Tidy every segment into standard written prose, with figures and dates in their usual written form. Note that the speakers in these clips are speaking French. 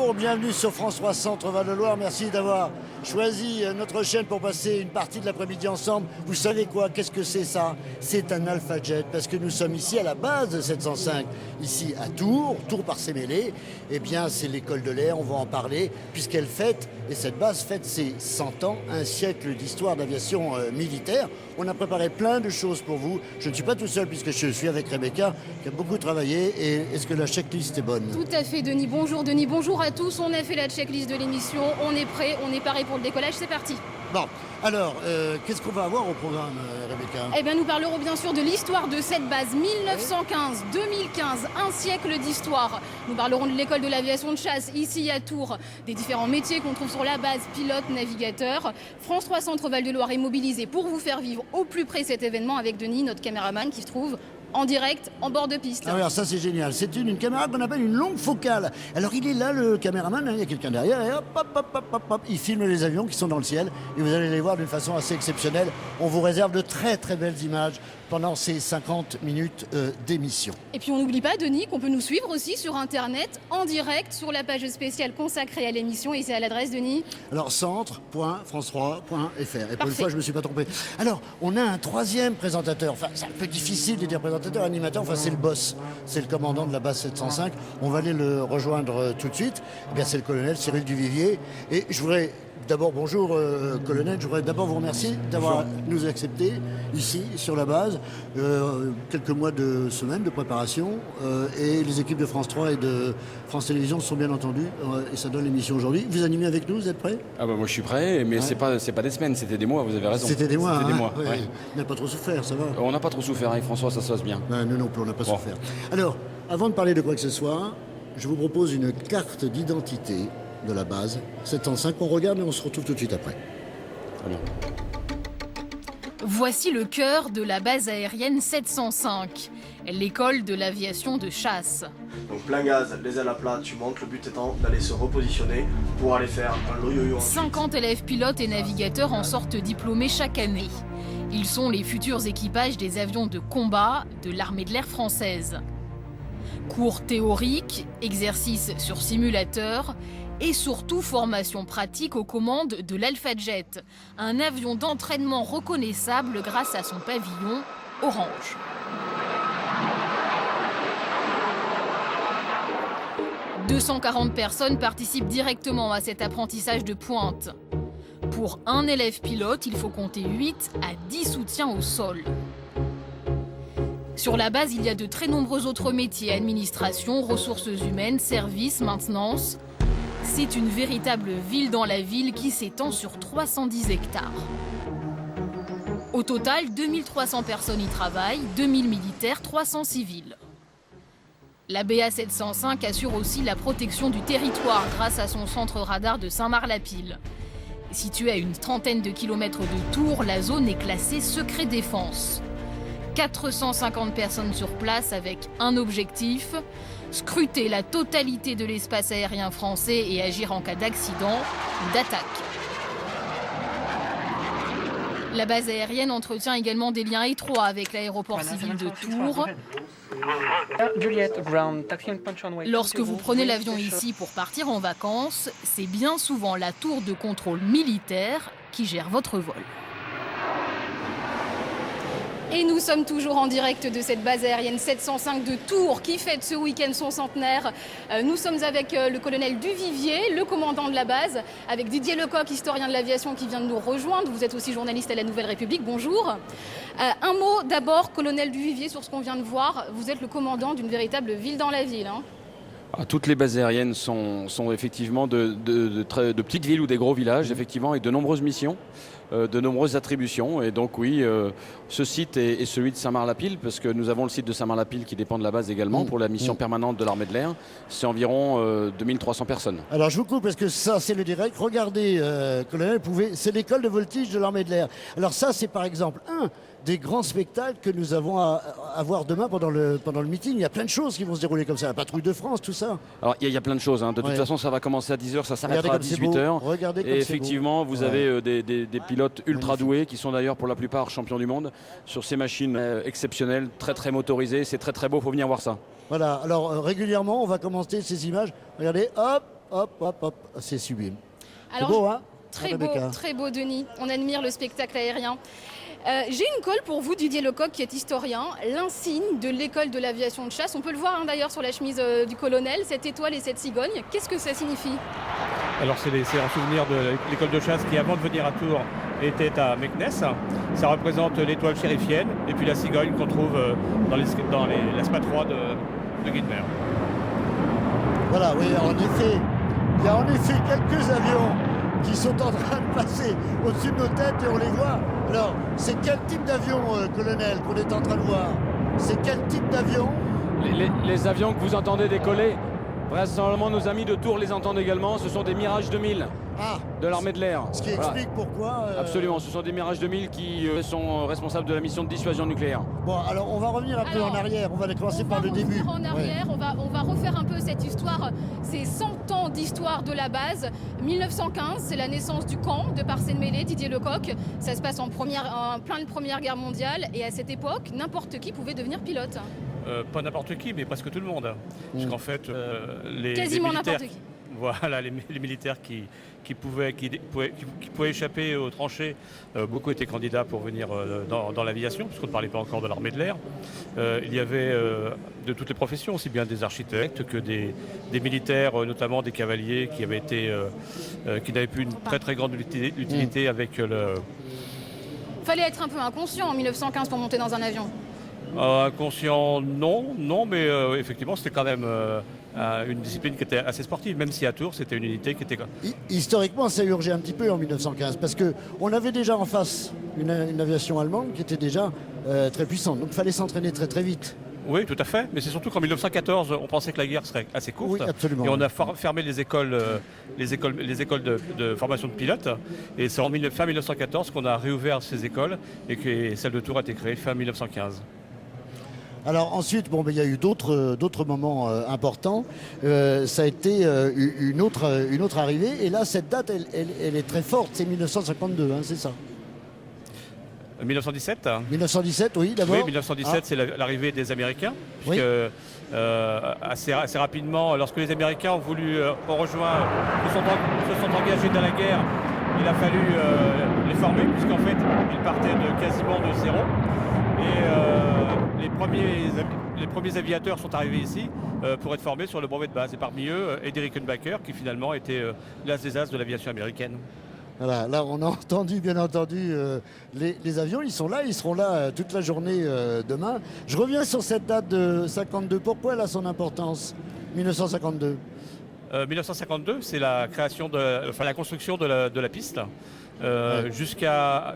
Bonjour, bienvenue sur France 3 Centre Val-de-Loire. Merci d'avoir choisi notre chaîne pour passer une partie de l'après-midi ensemble. Vous savez quoi? Qu'est-ce que c'est ça? C'est un Alpha Jet parce que nous sommes ici à la base de 705, ici à Tours, Tours-par-Sémélé. Eh bien, c'est l'école de l'air, on va en parler, puisqu'elle fête, et cette base fête ses 100 ans, un siècle d'histoire d'aviation militaire. On a préparé plein de choses pour vous. Je ne suis pas tout seul puisque je suis avec Rebecca, qui a beaucoup travaillé. Et est-ce que la checklist est bonne? Tout à fait, Denis. Bonjour, Denis. Bonjour à tous. On a fait la checklist de l'émission. On est prêt. On est paré pour le décollage. C'est parti. Bon, alors, qu'est-ce qu'on va avoir au programme, Rebecca? Eh bien, nous parlerons bien sûr de l'histoire de cette base 1915-2015, un siècle d'histoire. Nous parlerons de l'école de l'aviation de chasse ici à Tours, des différents métiers qu'on trouve sur la base, pilote, navigateur. France 3 Centre Val-de-Loire est mobilisé pour vous faire vivre au plus près cet événement avec Denis, notre caméraman qui se trouve en direct, en bord de piste. Ah oui, alors ça c'est génial, c'est une caméra qu'on appelle une longue focale. Alors il est là le caméraman, hein, il y a quelqu'un derrière et hop, hop, hop, hop, hop, hop, il filme les avions qui sont dans le ciel et vous allez les voir d'une façon assez exceptionnelle. On vous réserve de très très belles images pendant ces 50 minutes d'émission. Et puis on n'oublie pas, Denis, qu'on peut nous suivre aussi sur Internet, en direct, sur la page spéciale consacrée à l'émission. Et c'est à l'adresse, Denis? Alors centre.france3.fr. Et pour une Parfait. fois, je ne me suis pas trompé. Alors, on a un troisième présentateur. Enfin, c'est un peu difficile de dire présentateur, animateur. Enfin, c'est le boss. C'est le commandant de la base 705. On va aller le rejoindre tout de suite. Eh bien, c'est le colonel Cyril Duvivier. Et je voudrais... D'abord, bonjour colonel, je voudrais d'abord vous remercier d'avoir nous accepté ici sur la base. Quelques mois de semaines de préparation et les équipes de France 3 et de France Télévisions sont bien entendues et ça donne l'émission aujourd'hui. Vous animez avec nous, vous êtes prêts? Ah bah moi je suis prêt, mais Ouais. c'est pas des semaines, c'était des mois, vous avez raison. C'était des mois. C'était hein des mois, Ouais. ouais. On n'a pas trop souffert, ça va? On n'a pas trop souffert avec François, ça se passe bien. Ben, nous non plus, on n'a pas Bon. souffert. Alors, avant de parler de quoi que ce soit, je vous propose une carte d'identité de la base 705 qu'on regarde et on se retrouve tout de suite après. Très bien. Voici le cœur de la base aérienne 705, l'école de l'aviation de chasse. Donc plein gaz, les ailes à plat, tu montes, le but étant d'aller se repositionner pour aller faire un yo-yo. 50 élèves pilotes et navigateurs en sortent diplômés chaque année. Ils sont les futurs équipages des avions de combat de l'armée de l'air française. Cours théoriques, exercices sur simulateur et surtout formation pratique aux commandes de l'Alpha Jet, un avion d'entraînement reconnaissable grâce à son pavillon orange. « 240 personnes participent directement à cet apprentissage de pointe. Pour un élève pilote, il faut compter 8 à 10 soutiens au sol. Sur la base, il y a de très nombreux autres métiers, administration, ressources humaines, services, maintenance. C'est une véritable ville dans la ville qui s'étend sur 310 hectares. Au total, 2300 personnes y travaillent, 2000 militaires, 300 civils. La BA 705 assure aussi la protection du territoire grâce à son centre radar de Saint-Marc-la-Pile. Située à une trentaine de kilomètres de Tours, la zone est classée secret défense. 450 personnes sur place avec un objectif, scruter la totalité de l'espace aérien français et agir en cas d'accident ou d'attaque. La base aérienne entretient également des liens étroits avec l'aéroport civil de Tours. Lorsque vous prenez l'avion ici pour partir en vacances, c'est bien souvent la tour de contrôle militaire qui gère votre vol. Et nous sommes toujours en direct de cette base aérienne 705 de Tours qui fête ce week-end son centenaire. Nous sommes avec le colonel Duvivier, le commandant de la base, avec Didier Lecoq, historien de l'aviation qui vient de nous rejoindre. Vous êtes aussi journaliste à la Nouvelle République, bonjour. Un mot d'abord, colonel Duvivier, sur ce qu'on vient de voir. Vous êtes le commandant d'une véritable ville dans la ville. Ah, toutes les bases aériennes sont effectivement de petites villes ou des gros villages, effectivement, et de nombreuses missions, de nombreuses attributions. Et donc oui, ce site est celui de Saint-Marc-la-Pile, parce que nous avons le site de Saint-Marc-la-Pile qui dépend de la base également pour la mission permanente de l'armée de l'air. C'est environ 2300 personnes. Alors je vous coupe parce que ça c'est le direct. Regardez, colonel, c'est l'école de voltige de l'armée de l'air. Alors ça c'est par exemple un des grands spectacles que nous avons à voir demain pendant le meeting. Il y a plein de choses qui vont se dérouler comme ça. La patrouille de France, tout ça. Alors il y a plein de choses. De toute façon, ça va commencer à 10h, ça s'arrêtera à 18h. Regardez comme Et c'est beau. effectivement, vous avez des pilotes ultra doués qui sont d'ailleurs pour la plupart champions du monde sur ces machines exceptionnelles, très très motorisées. C'est très très beau, il faut venir voir ça. Voilà, alors régulièrement on va commenter ces images. Regardez, hop, hop, hop, hop. C'est sublime. Alors, C'est beau, hein, très beau, Denis. On admire le spectacle aérien. J'ai une colle pour vous, Didier Lecoq, qui est historien, l'insigne de l'école de l'aviation de chasse. On peut le voir d'ailleurs sur la chemise du colonel, cette étoile et cette cigogne. Qu'est-ce que ça signifie? Alors c'est un souvenir de l'école de chasse qui, avant de venir à Tours, était à Meknès. Ça représente l'étoile chérifienne et puis la cigogne qu'on trouve dans l'ASPA 3 de Guilbert. Voilà, oui, en effet, il y a en effet quelques avions qui sont en train de passer au-dessus de nos têtes et on les voit. Alors, c'est quel type d'avion, colonel, qu'on est en train de voir? C'est quel type d'avion? Les avions que vous entendez décoller, vraisemblablement nos amis de Tours les entendent également, ce sont des Mirage 2000 de l'armée de l'air. Ce qui explique pourquoi... Absolument, ce sont des Mirage 2000 qui sont responsables de la mission de dissuasion nucléaire. Bon, alors on va revenir un peu en arrière, on va commencer par le début. En arrière, on va refaire un peu cette histoire, ces 100 ans d'histoire de la base. 1915, c'est la naissance du camp de Parcé-de-Mêlée, Didier Lecoq. Ça se passe en plein de Première Guerre mondiale et à cette époque, n'importe qui pouvait devenir pilote. Pas n'importe qui, mais presque tout le monde. Parce qu'en fait, Quasiment les militaires, n'importe qui. Voilà, les militaires qui pouvaient échapper aux tranchées, beaucoup étaient candidats pour venir dans l'aviation, puisqu'on ne parlait pas encore de l'armée de l'air. Il y avait de toutes les professions, aussi bien des architectes que des militaires, notamment des cavaliers qui n'avaient plus une très très grande utilité avec le... Fallait être un peu inconscient en 1915 pour monter dans un avion. Inconscient, non, mais effectivement, c'était quand même une discipline qui était assez sportive, même si à Tours, c'était une unité qui était... Historiquement, ça urgeait un petit peu en 1915, parce qu'on avait déjà en face une aviation allemande qui était déjà très puissante, donc il fallait s'entraîner très très vite. Oui, tout à fait, mais c'est surtout qu'en 1914, on pensait que la guerre serait assez courte, oui, absolument, et on a fermé les écoles de formation de pilotes, et c'est en fin 1914 qu'on a réouvert ces écoles, et que celle de Tours a été créée fin 1915. Alors ensuite, il y a eu d'autres moments importants. Ça a été une autre arrivée. Et là, cette date, elle est très forte. C'est 1952, hein, c'est ça? 1917 1917, oui, d'abord. Oui, 1917, c'est l'arrivée des Américains. Puisque, assez rapidement, lorsque les Américains ont voulu se sont engagés dans la guerre, il a fallu les former, puisqu'en fait, ils partaient quasiment de zéro. Et les premiers aviateurs sont arrivés ici pour être formés sur le brevet de base. Et parmi eux, Eddie Rickenbacker, qui finalement était l'as des as de l'aviation américaine. Voilà, là on a entendu, bien entendu, les avions, ils sont là, ils seront là toute la journée demain. Je reviens sur cette date de 52. Pourquoi elle a son importance, 1952? 1952, c'est la construction de la piste. Jusqu'à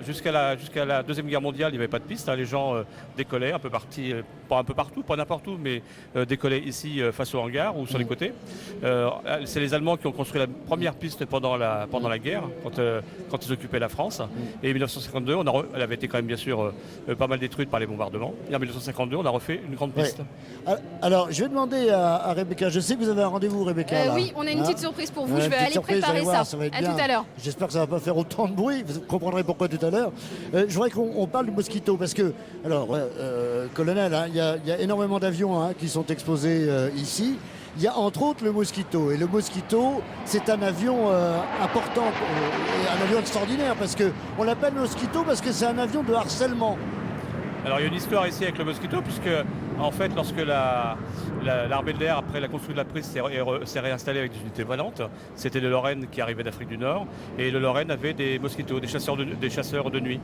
la Deuxième Guerre mondiale, il n'y avait pas de piste. Les gens décollaient pas un peu partout, pas n'importe où, mais décollaient ici face au hangar ou sur les côtés. C'est les Allemands qui ont construit la première piste pendant la guerre, quand ils occupaient la France. Et en 1952, elle avait été quand même bien sûr pas mal détruite par les bombardements. Et en 1952, on a refait une grande piste. Alors, je vais demander à Rebecca. Je sais que vous avez un rendez-vous, Rebecca. Oui, on a une petite surprise pour vous. Je vais aller préparer ça. À tout à l'heure. J'espère que ça ne va pas faire autant de bruit. Vous comprendrez pourquoi tout à l'heure. Je voudrais qu'on parle du Mosquito parce que, colonel, il y a énormément d'avions qui sont exposés ici. Il y a entre autres le Mosquito. Et le Mosquito, c'est un avion important, un avion extraordinaire parce qu'on l'appelle Mosquito parce que c'est un avion de harcèlement. Alors il y a une histoire ici avec le Mosquito, puisque en fait lorsque l'armée de l'air, après la construction de la piste, s'est réinstallée avec des unités volantes, c'était le Lorraine qui arrivait d'Afrique du Nord, et le Lorraine avait des Mosquitos, des chasseurs de nuit,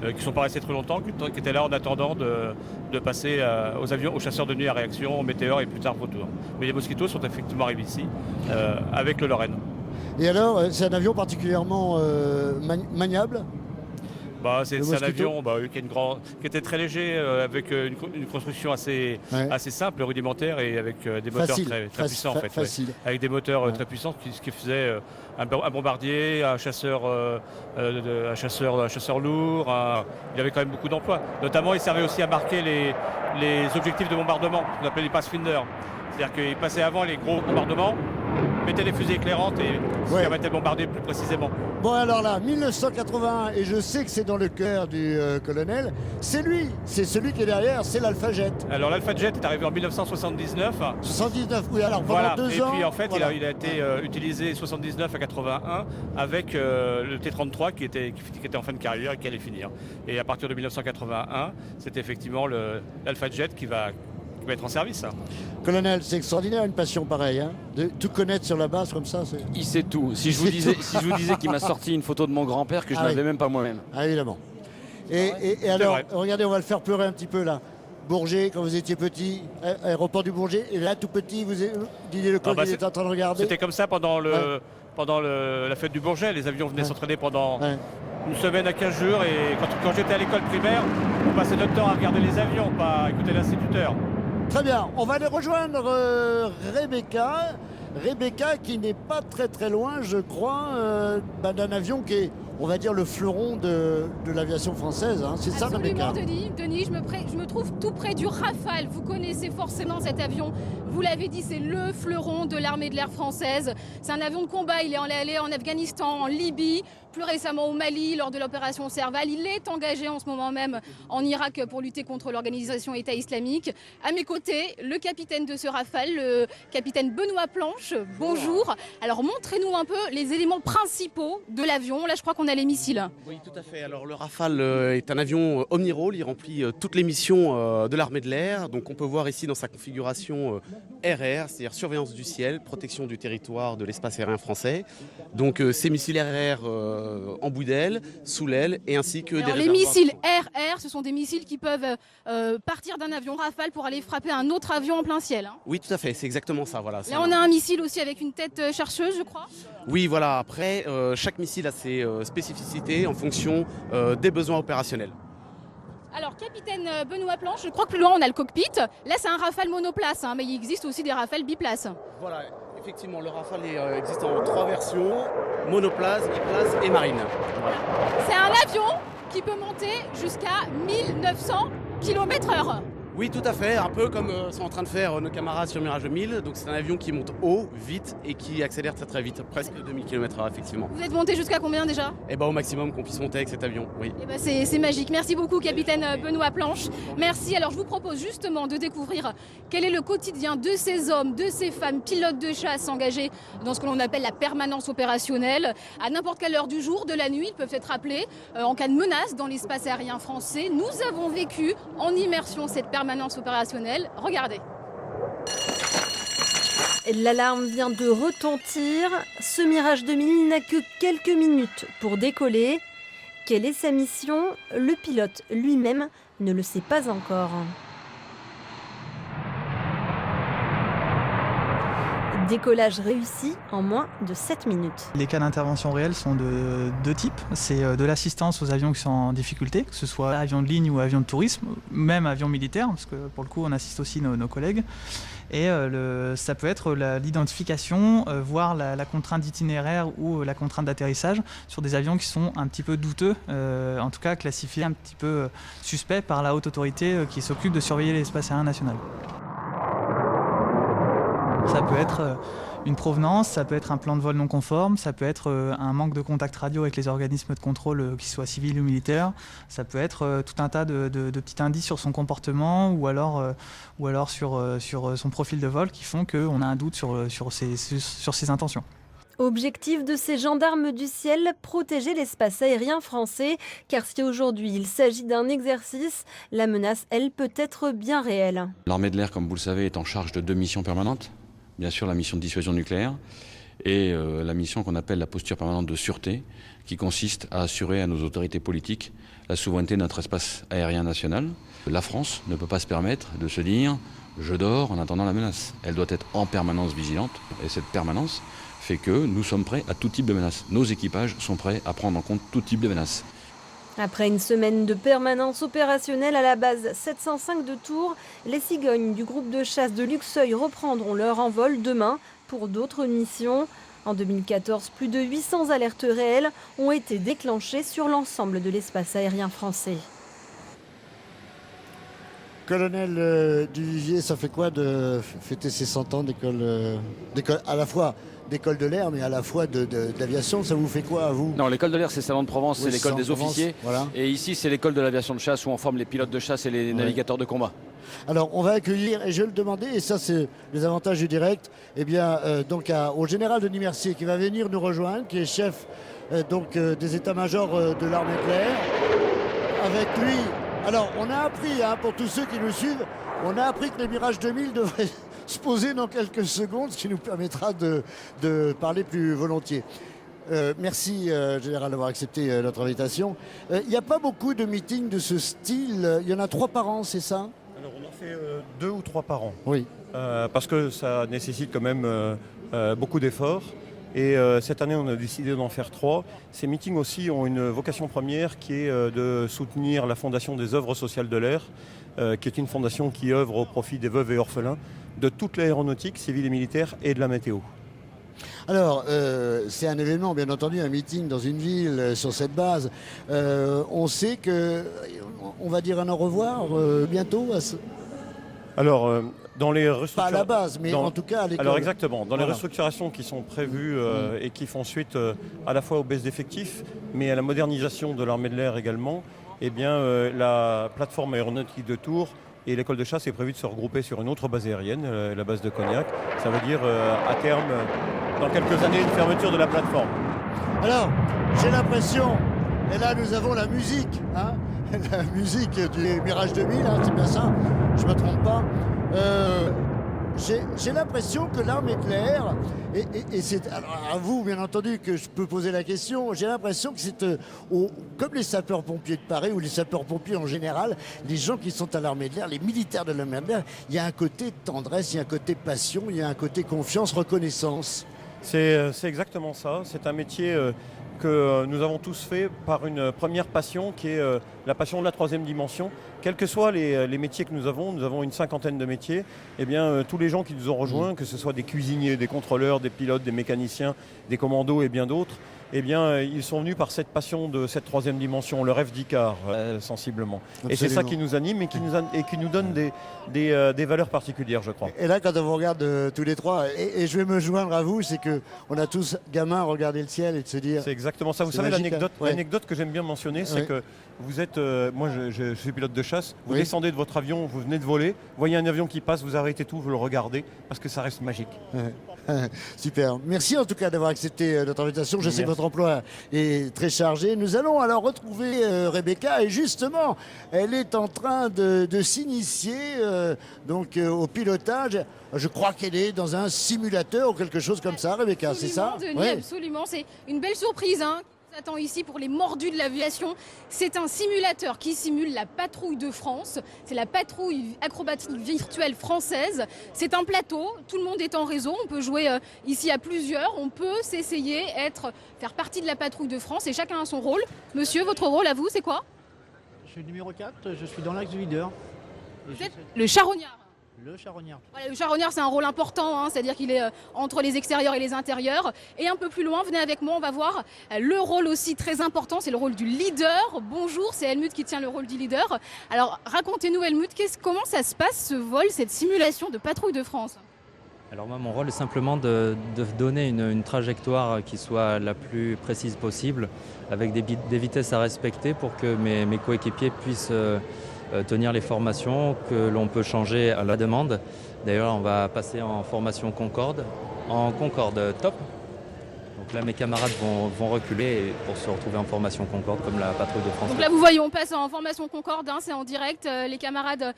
qui ne sont pas restés très longtemps, qui étaient là en attendant de passer aux chasseurs de nuit à réaction, Météor et plus tard Vautour. Mais les Mosquitos sont effectivement arrivés ici avec le Lorraine. Et alors, c'est un avion particulièrement maniable? C'est un avion qui était très léger, avec une construction assez simple, rudimentaire, et avec des moteurs très puissants. Avec des moteurs très puissants, ce qui faisait un bombardier, un chasseur lourd. Il y avait quand même beaucoup d'emplois. Notamment, il servait aussi à marquer les objectifs de bombardement, qu'on appelait les pathfinders. C'est-à-dire qu'il passait avant les gros bombardements, mettait des fusées éclairantes et ça Ouais. permettait de bombarder plus précisément. Bon alors là, 1981, et je sais que c'est dans le cœur du colonel, c'est lui, c'est celui qui est derrière, c'est l'Alpha Jet. Alors l'Alpha Jet est arrivé en 1979. 79, oui, alors pendant Voilà. 2 Et ans. puis en fait, voilà. il a été utilisé 79 à 81 avec le T-33 qui était en fin de carrière et qui allait finir. Et à partir de 1981, c'est effectivement l'Alpha Jet qui va être en service. Colonel, c'est extraordinaire une passion pareille, hein, de tout connaître sur la base comme ça. Il sait tout. Si je Il sait vous disais qu'il m'a sorti une photo de mon grand-père que je Ah n'avais oui. même pas moi-même. Ah, évidemment. Et alors, vrai. regardez, on va le faire pleurer un petit peu là. Bourget, quand vous étiez petit, aéroport du Bourget, et là tout petit, Didier Lecomte, il était en train de regarder. C'était comme ça pendant la fête du Bourget. Les avions venaient Ouais. s'entraîner pendant Ouais. une semaine à 15 jours. Et quand j'étais à l'école primaire, on passait notre temps à regarder les avions, pas à écouter l'instituteur. Très bien, on va aller rejoindre Rebecca. Rebecca qui n'est pas très très loin, je crois, d'un avion qui est, on va dire, le fleuron de l'aviation française. Hein. C'est ça, Rebecca? Absolument, Denis, je me trouve tout près du Rafale. Vous connaissez forcément cet avion. Vous l'avez dit, c'est le fleuron de l'armée de l'air française. C'est un avion de combat. Il est allé en Afghanistan, en Libye, plus récemment au Mali lors de l'opération Serval. Il est engagé en ce moment même en Irak pour lutter contre l'organisation État islamique. À mes côtés, le capitaine de ce Rafale, le capitaine Benoît Planche. Bonjour. Alors montrez-nous un peu les éléments principaux de l'avion. Là, je crois qu'on a les missiles. Oui, tout à fait. Alors le Rafale est un avion omnirôle, il remplit toutes les missions de l'armée de l'air. Donc on peut voir ici dans sa configuration RR, c'est-à-dire surveillance du ciel, protection du territoire de l'espace aérien français. Donc ces missiles RR en bout d'aile, sous l'aile, et ainsi que Alors, des les réservoirs. missiles RR, ce sont des missiles qui peuvent partir d'un avion Rafale pour aller frapper un autre avion en plein ciel. Hein. Oui, tout à fait, c'est exactement ça. Voilà. Là, on a un missile aussi avec une tête chercheuse, je crois. Oui, voilà. Après, chaque missile a ses spécificités en fonction des besoins opérationnels. Alors, capitaine Benoît Planche, je crois que plus loin, on a le cockpit. Là, c'est un Rafale monoplace, hein, mais il existe aussi des Rafales biplaces. Voilà, effectivement, le Rafale existe en 3 versions, monoplace, biplace et marine. Voilà. C'est un avion qui peut monter jusqu'à 1900 km/h. Oui, tout à fait, un peu comme sont en train de faire nos camarades sur Mirage 2000. Donc c'est un avion qui monte haut, vite et qui accélère très très vite, presque 2000 km/h effectivement. Vous êtes monté jusqu'à combien déjà? Et au maximum qu'on puisse monter avec cet avion, oui. Eh ben, c'est magique. Merci beaucoup, capitaine Benoît Planche. Merci. Alors, je vous propose justement de découvrir quel est le quotidien de ces hommes, de ces femmes, pilotes de chasse engagés dans ce que l'on appelle la permanence opérationnelle. À n'importe quelle heure du jour, de la nuit, ils peuvent être appelés en cas de menace dans l'espace aérien français. Nous avons vécu en immersion cette permanence opérationnelle. Regardez. L'alarme vient de retentir. Ce Mirage 2000 n'a que quelques minutes pour décoller. Quelle est sa mission? Le pilote lui-même ne le sait pas encore. Décollage réussi en moins de 7 minutes. Les cas d'intervention réelle sont de deux types. C'est de l'assistance aux avions qui sont en difficulté, que ce soit avion de ligne ou avion de tourisme, même avion militaire, parce que pour le coup on assiste aussi nos collègues. Et ça peut être l'identification, voire la contrainte d'itinéraire ou la contrainte d'atterrissage sur des avions qui sont un petit peu douteux, en tout cas classifiés un petit peu suspects par la haute autorité qui s'occupe de surveiller l'espace aérien national. Ça peut être une provenance, ça peut être un plan de vol non conforme, ça peut être un manque de contact radio avec les organismes de contrôle, qu'ils soient civils ou militaires, ça peut être tout un tas de petits indices sur son comportement ou alors sur son profil de vol qui font qu'on a un doute sur ses intentions. Objectif de ces gendarmes du ciel, protéger l'espace aérien français, car si aujourd'hui il s'agit d'un exercice, la menace, elle, peut être bien réelle. L'armée de l'air, comme vous le savez, est en charge de 2 missions permanentes. Bien sûr, la mission de dissuasion nucléaire et la mission qu'on appelle la posture permanente de sûreté, qui consiste à assurer à nos autorités politiques la souveraineté de notre espace aérien national. La France ne peut pas se permettre de se dire « je dors en attendant la menace ». Elle doit être en permanence vigilante et cette permanence fait que nous sommes prêts à tout type de menace. Nos équipages sont prêts à prendre en compte tout type de menace. Après une semaine de permanence opérationnelle à la base 705 de Tours, les cigognes du groupe de chasse de Luxeuil reprendront leur envol demain pour d'autres missions. En 2014, plus de 800 alertes réelles ont été déclenchées sur l'ensemble de l'espace aérien français. Colonel Duvivier, ça fait quoi de fêter ses 100 ans d'école, à la fois d'école de l'air, mais à la fois d'aviation? Ça vous fait quoi à vous? Non, l'école de l'air, c'est Salon de Provence, Oui, c'est l'école Salon de des Provence, officiers. voilà. Et ici, c'est l'école de l'aviation de chasse où on forme les pilotes de chasse et les navigateurs de combat. Alors, on va accueillir, et je le demandais, et ça c'est les avantages du direct, eh bien, au général Denis Mercier qui va venir nous rejoindre, qui est chef des états-majors de l'armée de l'air. Avec lui, alors on a appris, pour tous ceux qui nous suivent, on a appris que les Mirage 2000 devraient se poser dans quelques secondes, ce qui nous permettra de parler plus volontiers. Merci, Général, d'avoir accepté notre invitation. Il n'y a pas beaucoup de meetings de ce style. Il y en a 3 par an, c'est ça? Alors, on en fait 2 ou 3 par an. Oui. Parce que ça nécessite quand même beaucoup d'efforts. Et cette année, on a décidé d'en faire 3. Ces meetings aussi ont une vocation première qui est de soutenir la Fondation des œuvres sociales de l'air, qui est une fondation qui œuvre au profit des veuves et orphelins de toute l'aéronautique, civile et militaire, et de la météo. Alors, c'est un événement, bien entendu, un meeting dans une ville sur cette base. On sait qu'on va dire un au revoir bientôt Alors, dans les pas à la base, mais en tout cas à l'école. Alors exactement, dans les Voilà. restructurations qui sont prévues et qui font suite à la fois aux baisses d'effectifs, mais à la modernisation de l'armée de l'air également, eh bien, la plateforme aéronautique de Tours et l'école de chasse est prévue de se regrouper sur une autre base aérienne, la base de Cognac. Ça veut dire à terme, dans quelques années, une fermeture de la plateforme. Alors, J'ai l'impression, et là nous avons la musique, la musique du Mirage 2000, c'est bien ça, je ne me trompe pas. J'ai l'impression que l'armée de l'air, et c'est alors à vous bien entendu que je peux poser la question, j'ai l'impression que c'est comme les sapeurs-pompiers de Paris ou les sapeurs-pompiers en général, les gens qui sont à l'armée de l'air, les militaires de l'armée de l'air, il y a un côté tendresse, il y a un côté passion, il y a un côté confiance, reconnaissance. C'est exactement ça, c'est un métier que nous avons tous fait par une première passion qui est la passion de la 3e dimension. Quels que soient les métiers que nous avons une 50aine de métiers, eh bien, tous les gens qui nous ont rejoints, que ce soit des cuisiniers, des contrôleurs, des pilotes, des mécaniciens, des commandos et bien d'autres, eh bien, ils sont venus par cette passion de cette 3e dimension, le rêve d'Icare, sensiblement. Absolument. Et c'est ça qui nous anime et qui nous donne des valeurs particulières, je crois. Et là, quand on vous regarde tous les trois, et je vais me joindre à vous, c'est qu'on a tous, gamins, regardé le ciel et de se dire... C'est exactement ça. Vous savez, magique, l'anecdote que j'aime bien mentionner, c'est que vous êtes, moi je suis pilote de chasse, vous descendez de votre avion, vous venez de voler, voyez un avion qui passe, vous arrêtez tout, vous le regardez, parce que ça reste magique. Super. Merci en tout cas d'avoir accepté notre invitation. Je sais que votre emploi est très chargé. Nous allons alors retrouver Rebecca et justement, elle est en train de s'initier au pilotage. Je crois qu'elle est dans un simulateur ou quelque chose comme ça, Rebecca, c'est ça? Denis, absolument. C'est une belle surprise qui nous attend ici pour les mordus de l'aviation. C'est un simulateur qui simule la patrouille de France. C'est la patrouille acrobatique virtuelle française. C'est un plateau, tout le monde est en réseau. On peut jouer ici à plusieurs. On peut s'essayer, faire partie de la patrouille de France et chacun a son rôle. Monsieur, votre rôle à vous, c'est quoi? Je suis le numéro 4, je suis dans l'axe du leader. Vous êtes le charognard. Le charognard. Voilà, le charognard, c'est un rôle important, c'est-à-dire qu'il est entre les extérieurs et les intérieurs. Et un peu plus loin, venez avec moi, on va voir le rôle aussi très important, c'est le rôle du leader. Bonjour, c'est Helmut qui tient le rôle du leader. Alors, racontez-nous, Helmut, comment ça se passe, ce vol, cette simulation de patrouille de France? Alors moi, mon rôle est simplement de donner une trajectoire qui soit la plus précise possible, avec des vitesses à respecter pour que mes coéquipiers puissent tenir les formations que l'on peut changer à la demande. D'ailleurs, on va passer en formation Concorde, top. Donc là, mes camarades vont reculer pour se retrouver en formation Concorde comme la patrouille de France. Donc là, vous voyez, on passe en formation Concorde, c'est en direct, les camarades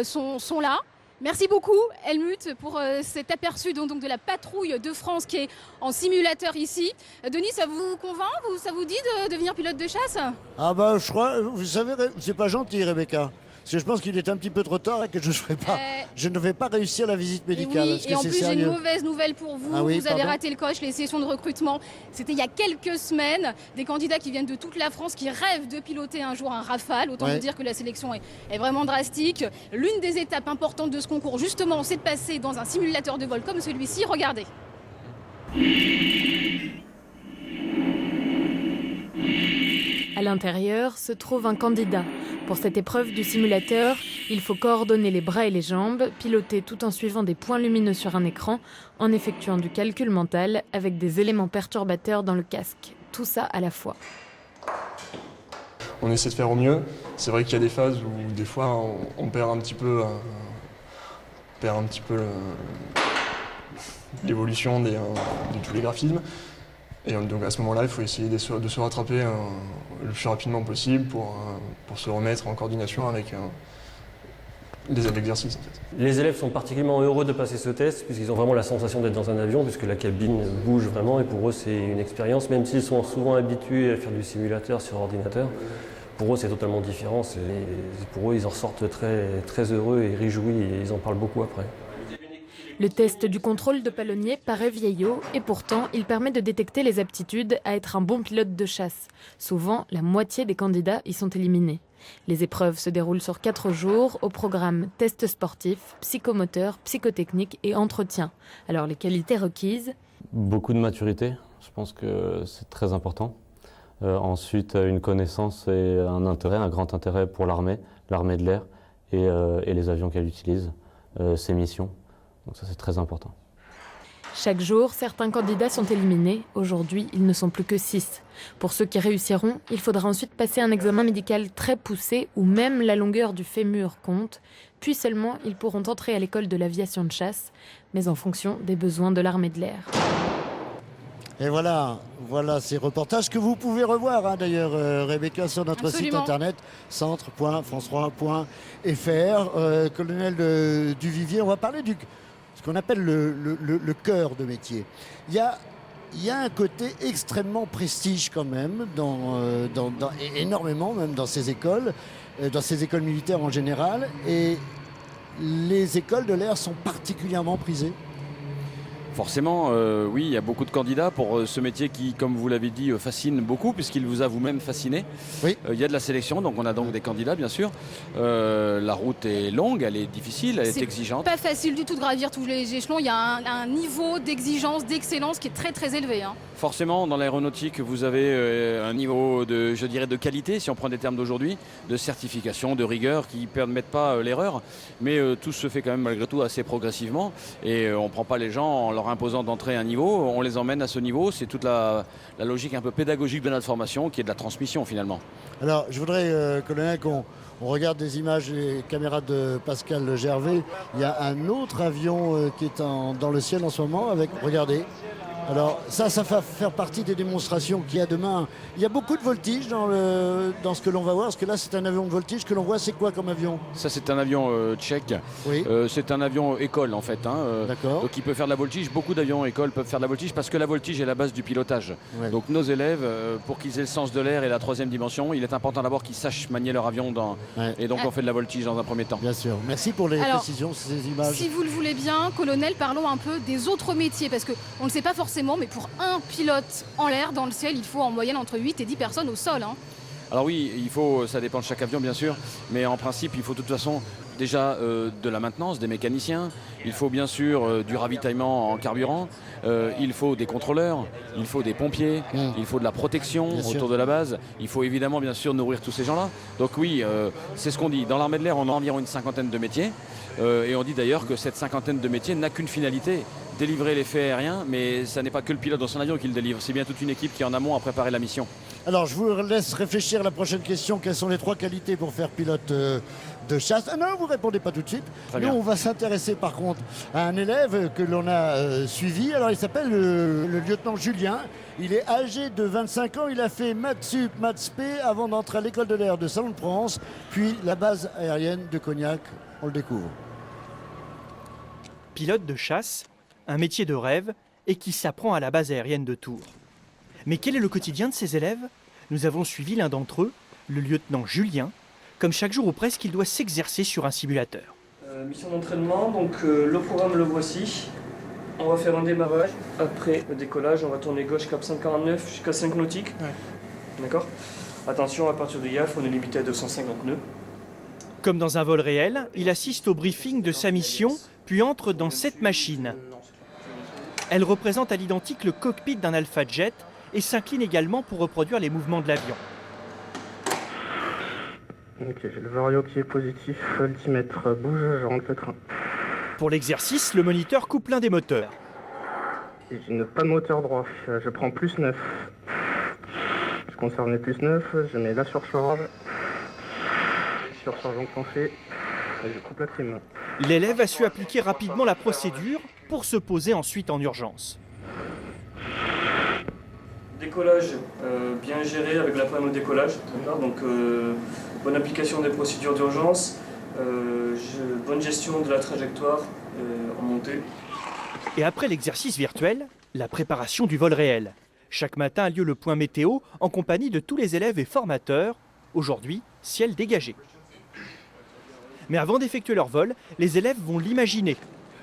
sont là. Merci beaucoup Helmut pour cet aperçu donc de la patrouille de France qui est en simulateur ici. Denis, ça vous convainc? Ça vous dit de devenir pilote de chasse? Ah bah je crois, vous savez, c'est pas gentil Rebecca. Parce que je pense qu'il est un petit peu trop tard et que je ne vais pas réussir la visite médicale. Et oui, et en plus j'ai une mauvaise nouvelle pour vous. Ah oui, vous avez raté le coche, les sessions de recrutement. C'était il y a quelques semaines. Des candidats qui viennent de toute la France qui rêvent de piloter un jour un Rafale. Autant vous dire que la sélection est vraiment drastique. L'une des étapes importantes de ce concours, justement, c'est de passer dans un simulateur de vol comme celui-ci. Regardez. À l'intérieur se trouve un candidat Pour cette épreuve du simulateur, il faut coordonner les bras et les jambes, piloter tout en suivant des points lumineux sur un écran, en effectuant du calcul mental avec des éléments perturbateurs dans le casque. Tout ça à la fois. On essaie de faire au mieux. C'est vrai qu'il y a des phases où des fois on perd un petit peu l'évolution de tous les graphismes. Et donc à ce moment-là, il faut essayer de se rattraper le plus rapidement possible pour se remettre en coordination avec les exercices. En fait. Les élèves sont particulièrement heureux de passer ce test puisqu'ils ont vraiment la sensation d'être dans un avion puisque la cabine bouge vraiment et pour eux c'est une expérience, même s'ils sont souvent habitués à faire du simulateur sur ordinateur. Pour eux c'est totalement différent, pour eux ils en sortent très, très heureux et réjouis et ils en parlent beaucoup après. Le test du contrôle de palonnier paraît vieillot et pourtant il permet de détecter les aptitudes à être un bon pilote de chasse. Souvent, la moitié des candidats y sont éliminés. Les épreuves se déroulent sur 4 jours au programme tests sportifs, psychomoteur, psychotechnique et entretien. Alors les qualités requises? Beaucoup de maturité, je pense que c'est très important. Ensuite, une connaissance et un grand intérêt pour l'armée de l'air et les avions qu'elle utilise, ses missions. Donc ça c'est très important. Chaque jour, certains candidats sont éliminés. Aujourd'hui, ils ne sont plus que 6. Pour ceux qui réussiront, il faudra ensuite passer un examen médical très poussé où même la longueur du fémur compte. Puis seulement, ils pourront entrer à l'école de l'aviation de chasse, mais en fonction des besoins de l'armée de l'air. Et voilà ces reportages que vous pouvez revoir d'ailleurs, Rebecca, sur notre Absolument. site internet centre.france3.fr. Colonel Duvivier, on va parler ce qu'on appelle le cœur de métier. Il y a un côté extrêmement prestige quand même, énormément même dans ces écoles militaires en général. Et les écoles de l'air sont particulièrement prisées. Forcément, oui, il y a beaucoup de candidats pour ce métier qui, comme vous l'avez dit, fascine beaucoup puisqu'il vous a vous-même fasciné. Oui. Il y a de la sélection, donc on a donc des candidats, bien sûr. La route est longue, elle est difficile, elle est exigeante. C'est pas facile du tout de gravir tous les échelons. Il y a un niveau d'exigence, d'excellence qui est très très élevé. Forcément, dans l'aéronautique, vous avez un niveau de qualité, si on prend des termes d'aujourd'hui, de certification, de rigueur, qui ne permettent pas l'erreur. Mais tout se fait quand même malgré tout assez progressivement. Et on ne prend pas les gens en leur imposant d'entrer à un niveau, on les emmène à ce niveau. C'est toute la logique un peu pédagogique de notre formation, qui est de la transmission finalement. Alors, je voudrais, colonel, qu'on regarde des images des caméras de Pascal Gervais. Il y a un autre avion qui est dans le ciel en ce moment. Regardez. Alors ça va faire partie des démonstrations qu'il y a demain. Il y a beaucoup de voltige dans ce que l'on va voir, parce que là c'est un avion de voltige que l'on voit. C'est quoi comme avion? Ça c'est un avion tchèque. Oui. C'est un avion école en fait. D'accord. Qui peut faire de la voltige. Beaucoup d'avions écoles peuvent faire de la voltige parce que la voltige est la base du pilotage. Ouais. Donc nos élèves, pour qu'ils aient le sens de l'air et la 3e dimension, il est important d'abord qu'ils sachent manier leur avion. Et donc on fait de la voltige dans un premier temps. Bien sûr. Merci pour les précisions, ces images. Si vous le voulez bien, colonel, parlons un peu des autres métiers, parce qu'on ne le sait pas forcément, mais pour un pilote en l'air, dans le ciel, il faut en moyenne entre 8 et 10 personnes au sol. Alors oui, ça dépend de chaque avion bien sûr, mais en principe il faut de toute façon déjà de la maintenance, des mécaniciens, il faut bien sûr du ravitaillement en carburant, il faut des contrôleurs, il faut des pompiers, il faut de la protection autour de la base, il faut évidemment bien sûr nourrir tous ces gens-là. Donc oui, c'est ce qu'on dit, dans l'armée de l'air on a environ une 50aine de métiers, et on dit d'ailleurs que cette 50aine de métiers n'a qu'une finalité, délivrer les faits aériens, mais ça n'est pas que le pilote dans son avion qui le délivre, c'est bien toute une équipe qui est en amont à préparer la mission. Alors je vous laisse réfléchir à la prochaine question. Quelles sont les 3 qualités pour faire pilote de chasse? Non, vous répondez pas tout de suite. Nous on va s'intéresser par contre à un élève que l'on a suivi. Alors il s'appelle le lieutenant Julien. Il est âgé de 25 ans. Il a fait maths sup, maths spé avant d'entrer à l'école de l'air de Salon-de-Provence, puis la base aérienne de Cognac. On le découvre. Pilote de chasse, un métier de rêve et qui s'apprend à la base aérienne de Tours. Mais quel est le quotidien de ces élèves? Nous avons suivi l'un d'entre eux, le lieutenant Julien. Comme chaque jour ou presque, il doit s'exercer sur un simulateur. Mission d'entraînement, donc le programme le voici. On va faire un démarrage. Après le décollage, on va tourner gauche cap 149 jusqu'à 5 nautiques. Ouais. D'accord. Attention, à partir du YAF, on est limité à 250 nœuds. Comme dans un vol réel, il assiste au briefing de sa mission, puis entre dans cette machine. Elle représente à l'identique le cockpit d'un Alpha Jet et s'incline également pour reproduire les mouvements de l'avion. Ok, j'ai le vario qui est positif, altimètre bouge, je rentre le train. Pour l'exercice, le moniteur coupe l'un des moteurs. Et je n'ai pas de moteur droit, je prends plus 9. Je conserve mes plus 9, je mets la surcharge. Surcharge enclenchée, et je coupe la clim. L'élève a su appliquer rapidement la procédure pour se poser ensuite en urgence. Décollage bien géré avec la panne au décollage, donc bonne application des procédures d'urgence, bonne gestion de la trajectoire en montée. Et après l'exercice virtuel, la préparation du vol réel. Chaque matin a lieu le point météo en compagnie de tous les élèves et formateurs. Aujourd'hui, ciel dégagé. Mais avant d'effectuer leur vol, les élèves vont l'imaginer.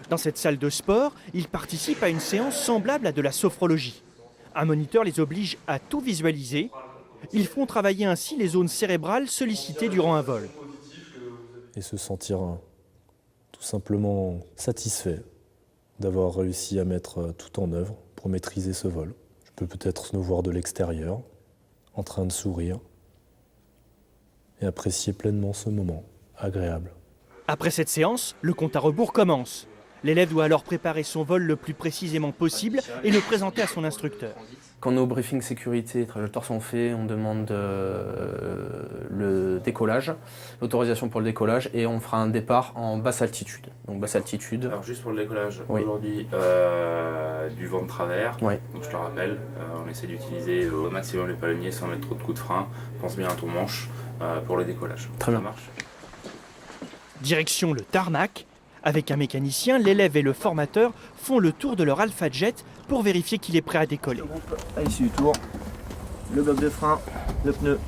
Dans cette salle de sport, ils participent à une séance semblable à de la sophrologie. Un moniteur les oblige à tout visualiser. Ils font travailler ainsi les zones cérébrales sollicitées durant un vol. Et se sentir tout simplement satisfait d'avoir réussi à mettre tout en œuvre pour maîtriser ce vol. Je peux peut-être nous voir de l'extérieur, en train de sourire, et apprécier pleinement ce moment agréable. Après cette séance, le compte à rebours commence. L'élève doit alors préparer son vol le plus précisément possible et le présenter à son instructeur. Quand nos briefings sécurité et trajectoire sont faits, on demande le décollage, l'autorisation pour le décollage, et on fera un départ en basse altitude. Donc basse altitude. Alors juste pour le décollage, oui. Aujourd'hui, du vent de travers, oui. Donc je te rappelle, on essaie d'utiliser au maximum les palonniers sans mettre trop de coups de frein. Pense bien à ton manche pour le décollage. Très bien. Ça marche. Direction le tarmac. Avec un mécanicien, l'élève et le formateur font le tour de leur Alpha Jet pour vérifier qu'il est prêt à décoller. À l'issue du tour, le bloc de frein, le pneu,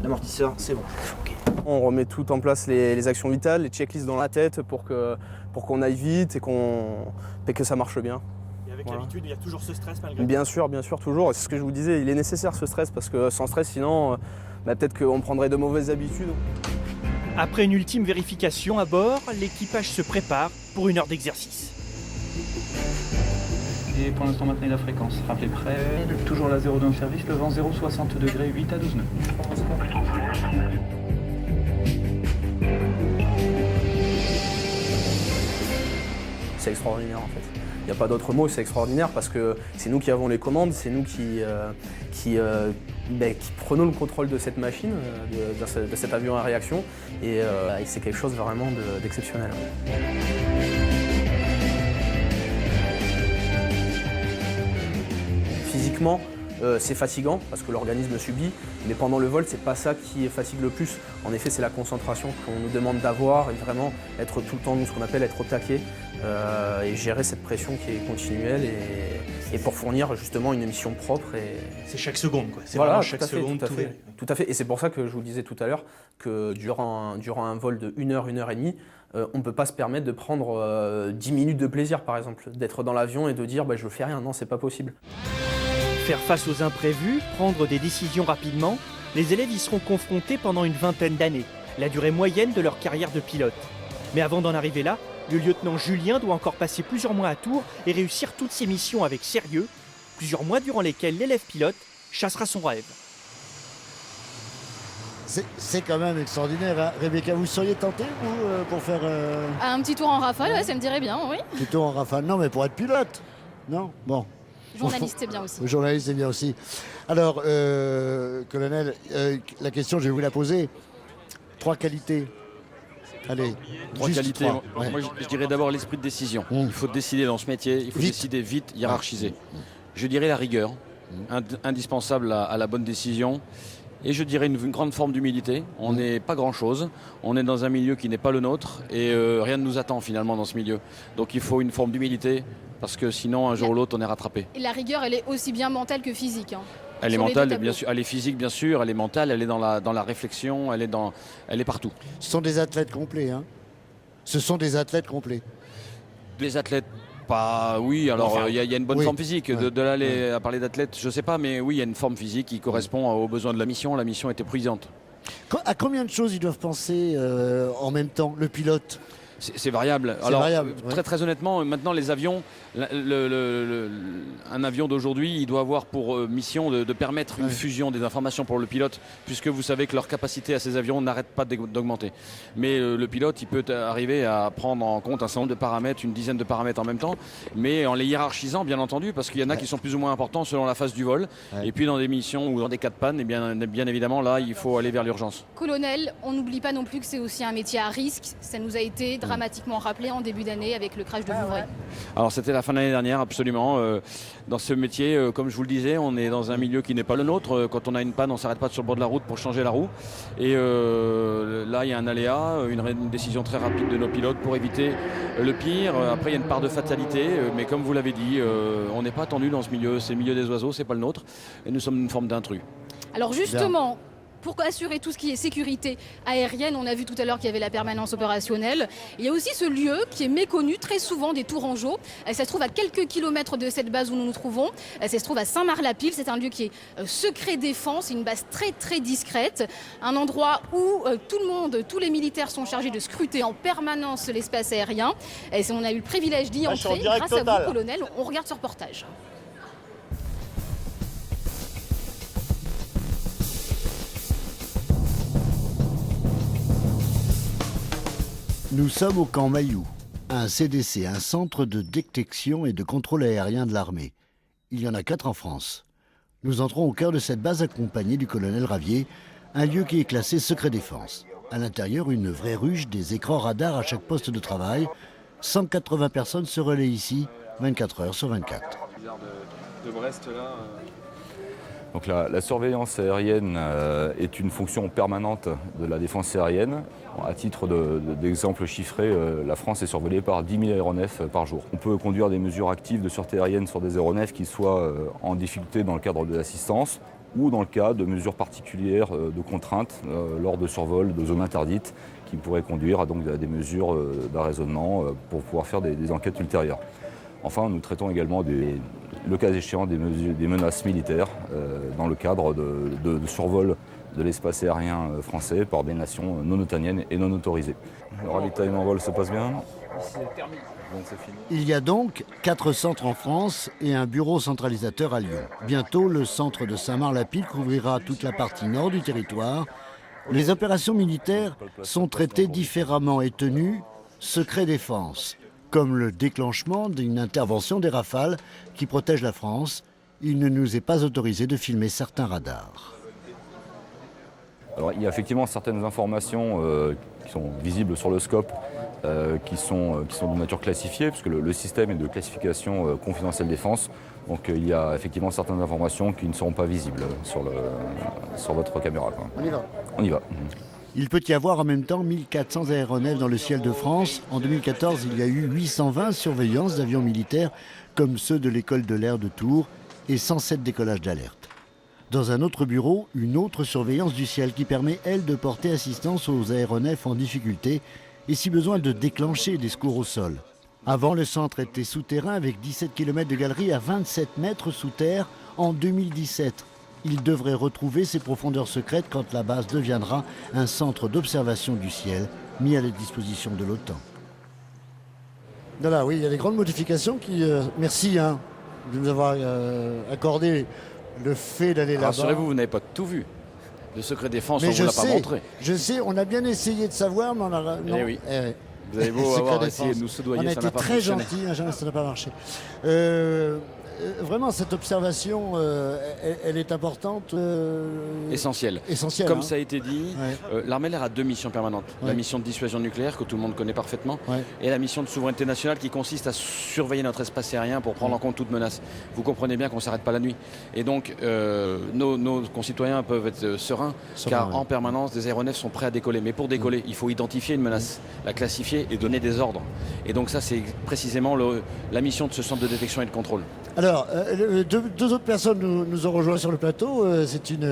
l'amortisseur, c'est bon. Okay. On remet tout en place, les actions vitales, les checklists dans la tête pour qu'on aille vite et que ça marche bien. Et avec l'habitude, il y a toujours ce stress malgré tout. Bien sûr, toujours. C'est ce que je vous disais, il est nécessaire ce stress parce que sans stress, sinon, peut-être qu'on prendrait de mauvaises habitudes. Après une ultime vérification à bord, l'équipage se prépare pour une heure d'exercice. Et pour l'instant, maintenez la fréquence. Rappelez prêt. Toujours la 02 en service, le vent 0, 60 degrés, 8 à 12 nœuds. C'est extraordinaire en fait. Il n'y a pas d'autre mot, c'est extraordinaire parce que c'est nous qui avons les commandes, c'est nous qui prenons le contrôle de cette machine, de cet avion à réaction, et c'est quelque chose vraiment d'exceptionnel. Physiquement, c'est fatigant parce que l'organisme subit, mais pendant le vol, c'est pas ça qui fatigue le plus. En effet, c'est la concentration qu'on nous demande d'avoir et vraiment être tout le temps, ce qu'on appelle être au taquet, et gérer cette pression qui est continuelle et pour fournir justement une émission propre. C'est chaque seconde, quoi. C'est voilà, vraiment chaque seconde. Tout à fait. Et c'est pour ça que je vous disais tout à l'heure que durant un vol de 1 heure, 1 heure et demie, on ne peut pas se permettre de prendre 10 minutes de plaisir, par exemple, d'être dans l'avion et de dire je ne fais rien. Non, c'est pas possible. Faire face aux imprévus, prendre des décisions rapidement, les élèves y seront confrontés pendant une vingtaine d'années, la durée moyenne de leur carrière de pilote. Mais avant d'en arriver là, le lieutenant Julien doit encore passer plusieurs mois à Tours et réussir toutes ses missions avec sérieux, plusieurs mois durant lesquels l'élève pilote chassera son rêve. C'est quand même extraordinaire, hein. Rebecca, vous seriez tentée, vous, pour faire... Un petit tour en rafale, ouais, ça me dirait bien, oui. Petit tour en rafale, non, mais pour être pilote. Non, bon. Journaliste, c'est bien aussi. Journaliste, c'est bien aussi. Alors, colonel, la question, je vais vous la poser. 3 qualités. Allez, 3 qualités. 3. Ouais. Moi, je dirais d'abord l'esprit de décision. Il faut décider dans ce métier, il faut décider vite, hiérarchiser. Je dirais la rigueur, indispensable à la bonne décision. Et je dirais une grande forme d'humilité. On n'est pas grand-chose. On est dans un milieu qui n'est pas le nôtre et rien ne nous attend finalement dans ce milieu. Donc il faut une forme d'humilité parce que sinon, un jour ou l'autre, on est rattrapé. Et la rigueur, elle est aussi bien mentale que physique. Hein. Elle est mentale, bien sûr. Elle est physique, bien sûr. Elle est mentale. Elle est dans la réflexion. Elle est partout. Ce sont des athlètes complets. Hein. Ce sont des athlètes complets. Les athlètes. Oui, alors il y a une bonne forme physique. De là à parler d'athlète, je ne sais pas, mais oui, il y a une forme physique qui correspond aux besoins de la mission. La mission est épuisante. À combien de choses ils doivent penser en même temps, le pilote? C'est variable. C'est Alors, variable, très honnêtement, maintenant les avions, un avion d'aujourd'hui, il doit avoir pour mission de permettre une fusion des informations pour le pilote, puisque vous savez que leur capacité à ces avions n'arrête pas d'augmenter. Mais le pilote, il peut arriver à prendre en compte un certain nombre de paramètres, une dizaine de paramètres en même temps, mais en les hiérarchisant, bien entendu, parce qu'il y en a qui sont plus ou moins importants selon la phase du vol. Et puis dans des missions ou dans des cas de panne, et bien évidemment, là, il faut aller vers l'urgence. Colonel, on n'oublie pas non plus que c'est aussi un métier à risque. Ça nous a été dramatiquement rappelé en début d'année avec le crash de Vouvray. Alors c'était la fin de l'année dernière, absolument. Dans ce métier, comme je vous le disais, on est dans un milieu qui n'est pas le nôtre. Quand on a une panne, on ne s'arrête pas sur le bord de la route pour changer la roue. Et là, il y a un aléa, une décision très rapide de nos pilotes pour éviter le pire. Après, il y a une part de fatalité, mais comme vous l'avez dit, on n'est pas attendu dans ce milieu. C'est le milieu des oiseaux, c'est pas le nôtre. Et nous sommes une forme d'intrus. Alors justement, pour assurer tout ce qui est sécurité aérienne, on a vu tout à l'heure qu'il y avait la permanence opérationnelle. Il y a aussi ce lieu qui est méconnu très souvent des Tourangeaux. Ça se trouve à quelques kilomètres de cette base où nous nous trouvons. Ça se trouve à Saint-Marc-la-Pile. C'est un lieu qui est secret défense, une base très discrète. Un endroit où tout le monde, tous les militaires sont chargés de scruter en permanence l'espace aérien. Et on a eu le privilège d'y entrer grâce à vous, colonel. On regarde ce reportage. Nous sommes au camp Mailloux, un CDC, un centre de détection et de contrôle aérien de l'armée. Il y en a 4 en France. Nous entrons au cœur de cette base accompagnée du colonel Ravier, un lieu qui est classé secret défense. À l'intérieur, une vraie ruche, des écrans radars à chaque poste de travail. 180 personnes se relaient ici, 24 heures sur 24. De Brest, là, Donc la surveillance aérienne est une fonction permanente de la défense aérienne. À titre d'exemple chiffré, la France est survolée par 10 000 aéronefs par jour. On peut conduire des mesures actives de sûreté aérienne sur des aéronefs qui soient en difficulté dans le cadre de l'assistance ou dans le cas de mesures particulières de contraintes lors de survols de zones interdites qui pourraient conduire à des mesures d'arraisonnement pour pouvoir faire des enquêtes ultérieures. Enfin, nous traitons également, le cas échéant, des menaces militaires dans le cadre de survol de l'espace aérien français par des nations non otaniennes et non autorisées. Le ravitaillement en vol se passe bien. C'est fini. Il y a donc 4 centres en France et un bureau centralisateur à Lyon. Bientôt, le centre de Saint-Marc-la-Pile couvrira toute la partie nord du territoire. Les opérations militaires sont traitées différemment et tenues secret défense, comme le déclenchement d'une intervention des Rafales qui protège la France. Il ne nous est pas autorisé de filmer certains radars. Alors, il y a effectivement certaines informations qui sont visibles sur le scope, qui sont de nature classifiée, puisque le système est de classification confidentielle défense. Donc il y a effectivement certaines informations qui ne seront pas visibles sur votre caméra. On y va. On y va. Il peut y avoir en même temps 1400 aéronefs dans le ciel de France. En 2014, il y a eu 820 surveillances d'avions militaires comme ceux de l'école de l'air de Tours et 107 décollages d'alerte. Dans un autre bureau, une autre surveillance du ciel qui permet, elle, de porter assistance aux aéronefs en difficulté et si besoin de déclencher des secours au sol. Avant, le centre était souterrain avec 17 km de galerie à 27 mètres sous terre en 2017. Il devrait retrouver ses profondeurs secrètes quand la base deviendra un centre d'observation du ciel mis à la disposition de l'OTAN. Voilà, oui, il y a des grandes modifications qui... merci de nous avoir accordé le fait d'aller là-bas. Rassurez-vous, vous n'avez pas tout vu. Le secret défense, mais on ne vous l'a pas montré. Je sais, on a bien essayé de savoir, mais on a... Non. Eh oui. Vous avez beau avoir essayé de nous soudoyer, ça n'a pas fonctionné. On a été très gentils, ça n'a pas marché. Vraiment, cette observation, elle est importante. Essentielle. Comme ça a été dit, l'armée de l'air a 2 missions permanentes. La mission de dissuasion nucléaire, que tout le monde connaît parfaitement, et la mission de souveraineté nationale qui consiste à surveiller notre espace aérien pour prendre en compte toute menace. Vous comprenez bien qu'on ne s'arrête pas la nuit. Et donc, nos concitoyens peuvent être sereins, car en permanence, des aéronefs sont prêts à décoller. Mais pour décoller, il faut identifier une menace, la classifier et donner des ordres. Et donc ça, c'est précisément la mission de ce centre de détection et de contrôle. Alors, deux autres personnes nous ont rejoints sur le plateau. C'est une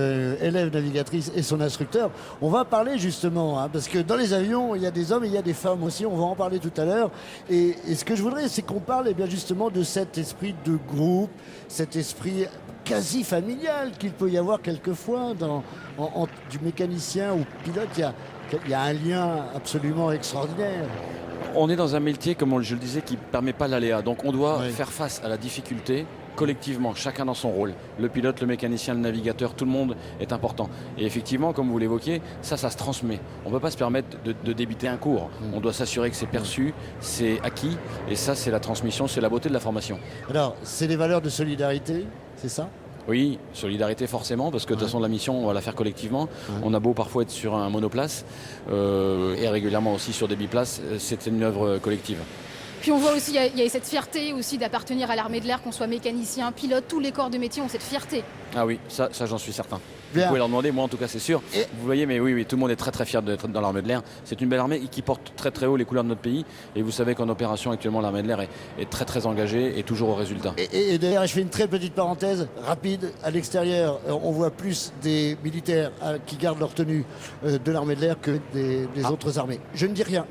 élève navigatrice et son instructeur. On va parler justement, parce que dans les avions, il y a des hommes et il y a des femmes aussi. On va en parler tout à l'heure. Et ce que je voudrais, c'est qu'on parle justement de cet esprit de groupe, cet esprit quasi familial qu'il peut y avoir quelquefois du mécanicien au pilote. Il y a un lien absolument extraordinaire. On est dans un métier, comme je le disais, qui ne permet pas l'aléa. Donc on doit faire face à la difficulté collectivement, chacun dans son rôle. Le pilote, le mécanicien, le navigateur, tout le monde est important. Et effectivement, comme vous l'évoquiez, ça se transmet. On ne peut pas se permettre de débiter un cours. On doit s'assurer que c'est perçu, c'est acquis. Et ça, c'est la transmission, c'est la beauté de la formation. Alors, c'est des valeurs de solidarité, c'est ça ? Oui, solidarité forcément, parce que de toute façon la mission on va la faire collectivement. On a beau parfois être sur un monoplace et régulièrement aussi sur des biplaces, c'est une œuvre collective. Puis on voit aussi, il y a cette fierté aussi d'appartenir à l'armée de l'air, qu'on soit mécanicien, pilote, tous les corps de métier ont cette fierté. Ah oui, ça j'en suis certain. Bien. Vous pouvez leur demander, moi en tout cas c'est sûr. Vous voyez, mais oui, tout le monde est très très fier d'être dans l'armée de l'air. C'est une belle armée qui porte très très haut les couleurs de notre pays. Et vous savez qu'en opération actuellement l'armée de l'air est très très engagée et toujours au résultat. Et d'ailleurs, je fais une très petite parenthèse rapide. À l'extérieur, on voit plus des militaires qui gardent leur tenue de l'armée de l'air que des autres armées. Je ne dis rien.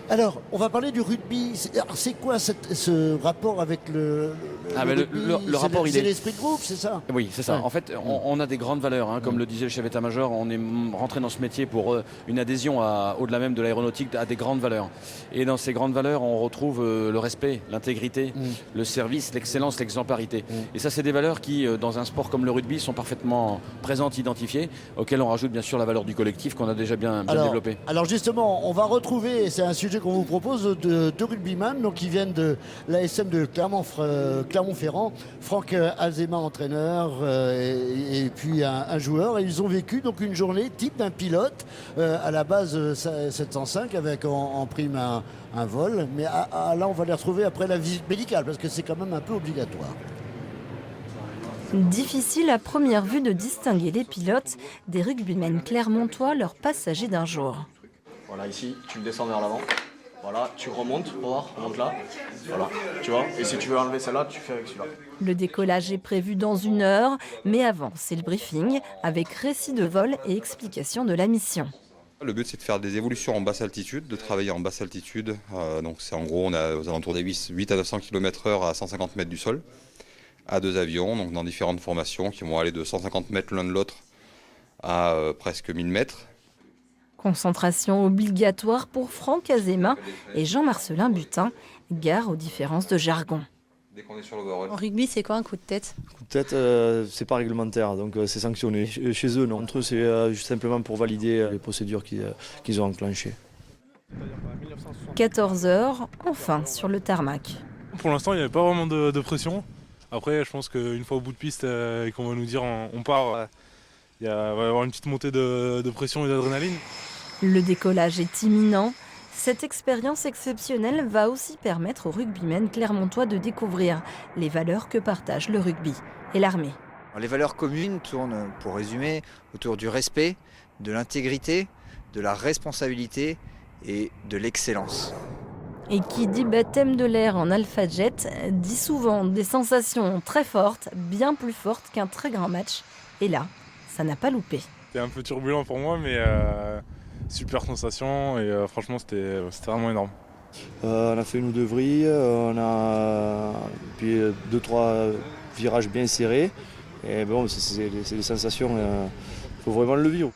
Alors, on va parler du rugby. C'est quoi ce rapport avec le rugby? Le rapport, c'est l'esprit de groupe, c'est ça? Oui, c'est ça. En fait, on a des grandes valeurs. Comme le disait le chef d'état-major, on est rentré dans ce métier pour une adhésion au-delà même de l'aéronautique à des grandes valeurs. Et dans ces grandes valeurs, on retrouve le respect, l'intégrité, le service, l'excellence, l'exemplarité. Et ça, c'est des valeurs qui, dans un sport comme le rugby, sont parfaitement présentes, identifiées, auxquelles on rajoute bien sûr la valeur du collectif qu'on a déjà bien développée. Alors justement, on va retrouver, c'est un sujet qu'on vous propose, deux rugbyman, donc qui viennent de l'ASM de Clermont-Ferrand, Franck Azema, entraîneur, et puis un joueur, et ils ont vécu donc une journée type d'un pilote à la base 705 avec en prime un vol, mais là on va les retrouver après la visite médicale parce que c'est quand même un peu obligatoire. Difficile à première vue de distinguer les pilotes des rugbymen clermontois, leurs passagers d'un jour. Voilà, ici tu le descends vers l'avant. Voilà, tu remontes, remonte là. Voilà, tu vois. Et si tu veux enlever celle-là, tu fais avec celui-là. Le décollage est prévu dans 1 heure, mais avant, c'est le briefing avec récit de vol et explication de la mission. Le but, c'est de faire des évolutions en basse altitude, de travailler en basse altitude. Donc c'est en gros, on est aux alentours des 8 à 900 km/h à 150 mètres du sol, à 2 avions, donc dans différentes formations qui vont aller de 150 mètres l'un de l'autre à presque 1000 mètres. Concentration obligatoire pour Franck Azema et Jean-Marcelin Butin, gare aux différences de jargon. Dès qu'on est sur l'overall. En rugby, c'est quoi un coup de tête? Coup de tête, c'est pas réglementaire, donc c'est sanctionné. Chez eux, non. Entre eux, c'est juste simplement pour valider les procédures qu'ils ont enclenchées. 14h, enfin sur le tarmac. Pour l'instant, il n'y avait pas vraiment de pression. Après, je pense qu'une fois au bout de piste et qu'on va nous dire on part, il va y avoir une petite montée de pression et d'adrénaline. Le décollage est imminent. Cette expérience exceptionnelle va aussi permettre aux rugbymen clermontois de découvrir les valeurs que partagent le rugby et l'armée. Les valeurs communes tournent, pour résumer, autour du respect, de l'intégrité, de la responsabilité et de l'excellence. Et qui dit baptême de l'air en Alpha Jet dit souvent des sensations très fortes, bien plus fortes qu'un très grand match. Et là, ça n'a pas loupé. C'était un peu turbulent pour moi, mais super sensation et franchement c'était vraiment énorme. On a fait 1 ou 2 vrilles, on a puis 2-3 virages bien serrés. Et bon, c'est des sensations, il faut vraiment le vivre.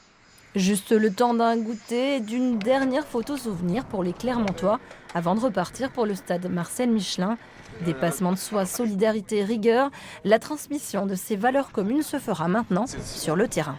Juste le temps d'un goûter et d'une dernière photo souvenir pour les Clermontois avant de repartir pour le stade Marcel Michelin. Dépassement de soi, solidarité, rigueur, la transmission de ces valeurs communes se fera maintenant sur le terrain.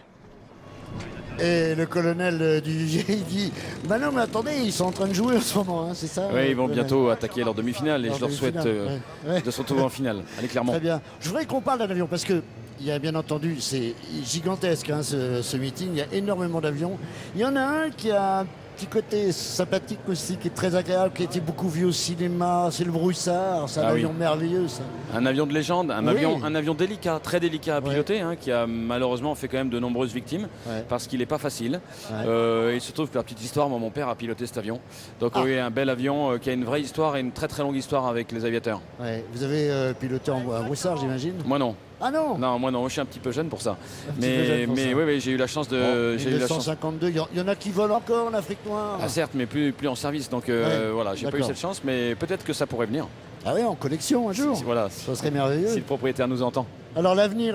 Et le colonel du il dit « Bah non mais attendez, ils sont en train de jouer en ce moment, hein, c'est ça ?» Oui, ils vont bientôt attaquer leur demi-finale et je leur souhaite de se retrouver en finale. Allez, Clermont. Très bien. Je voudrais qu'on parle d'un avion parce que il y a bien entendu, c'est gigantesque hein, ce meeting, il y a énormément d'avions. Il y en a un qui a un petit côté sympathique aussi, qui est très agréable, qui a été beaucoup vu au cinéma, c'est le Broussard, c'est un avion merveilleux ça. Un avion de légende, un avion délicat, très délicat à piloter, hein, qui a malheureusement fait quand même de nombreuses victimes, parce qu'il n'est pas facile. Il se trouve que la petite histoire, moi mon père a piloté cet avion. Donc oui, un bel avion qui a une vraie histoire et une très très longue histoire avec les aviateurs. Vous avez piloté en Broussard j'imagine? Moi non. Ah non? Non, moi non, je suis un petit peu jeune pour ça. Mais oui, j'ai eu la chance de... Bon, 1952, il y en a qui volent encore en Afrique noire. Ah certes, mais plus en service, donc voilà, j'ai pas eu cette chance, mais peut-être que ça pourrait venir. Ah oui, en collection un jour. Voilà. Ça serait merveilleux. Si le propriétaire nous entend. Alors l'avenir,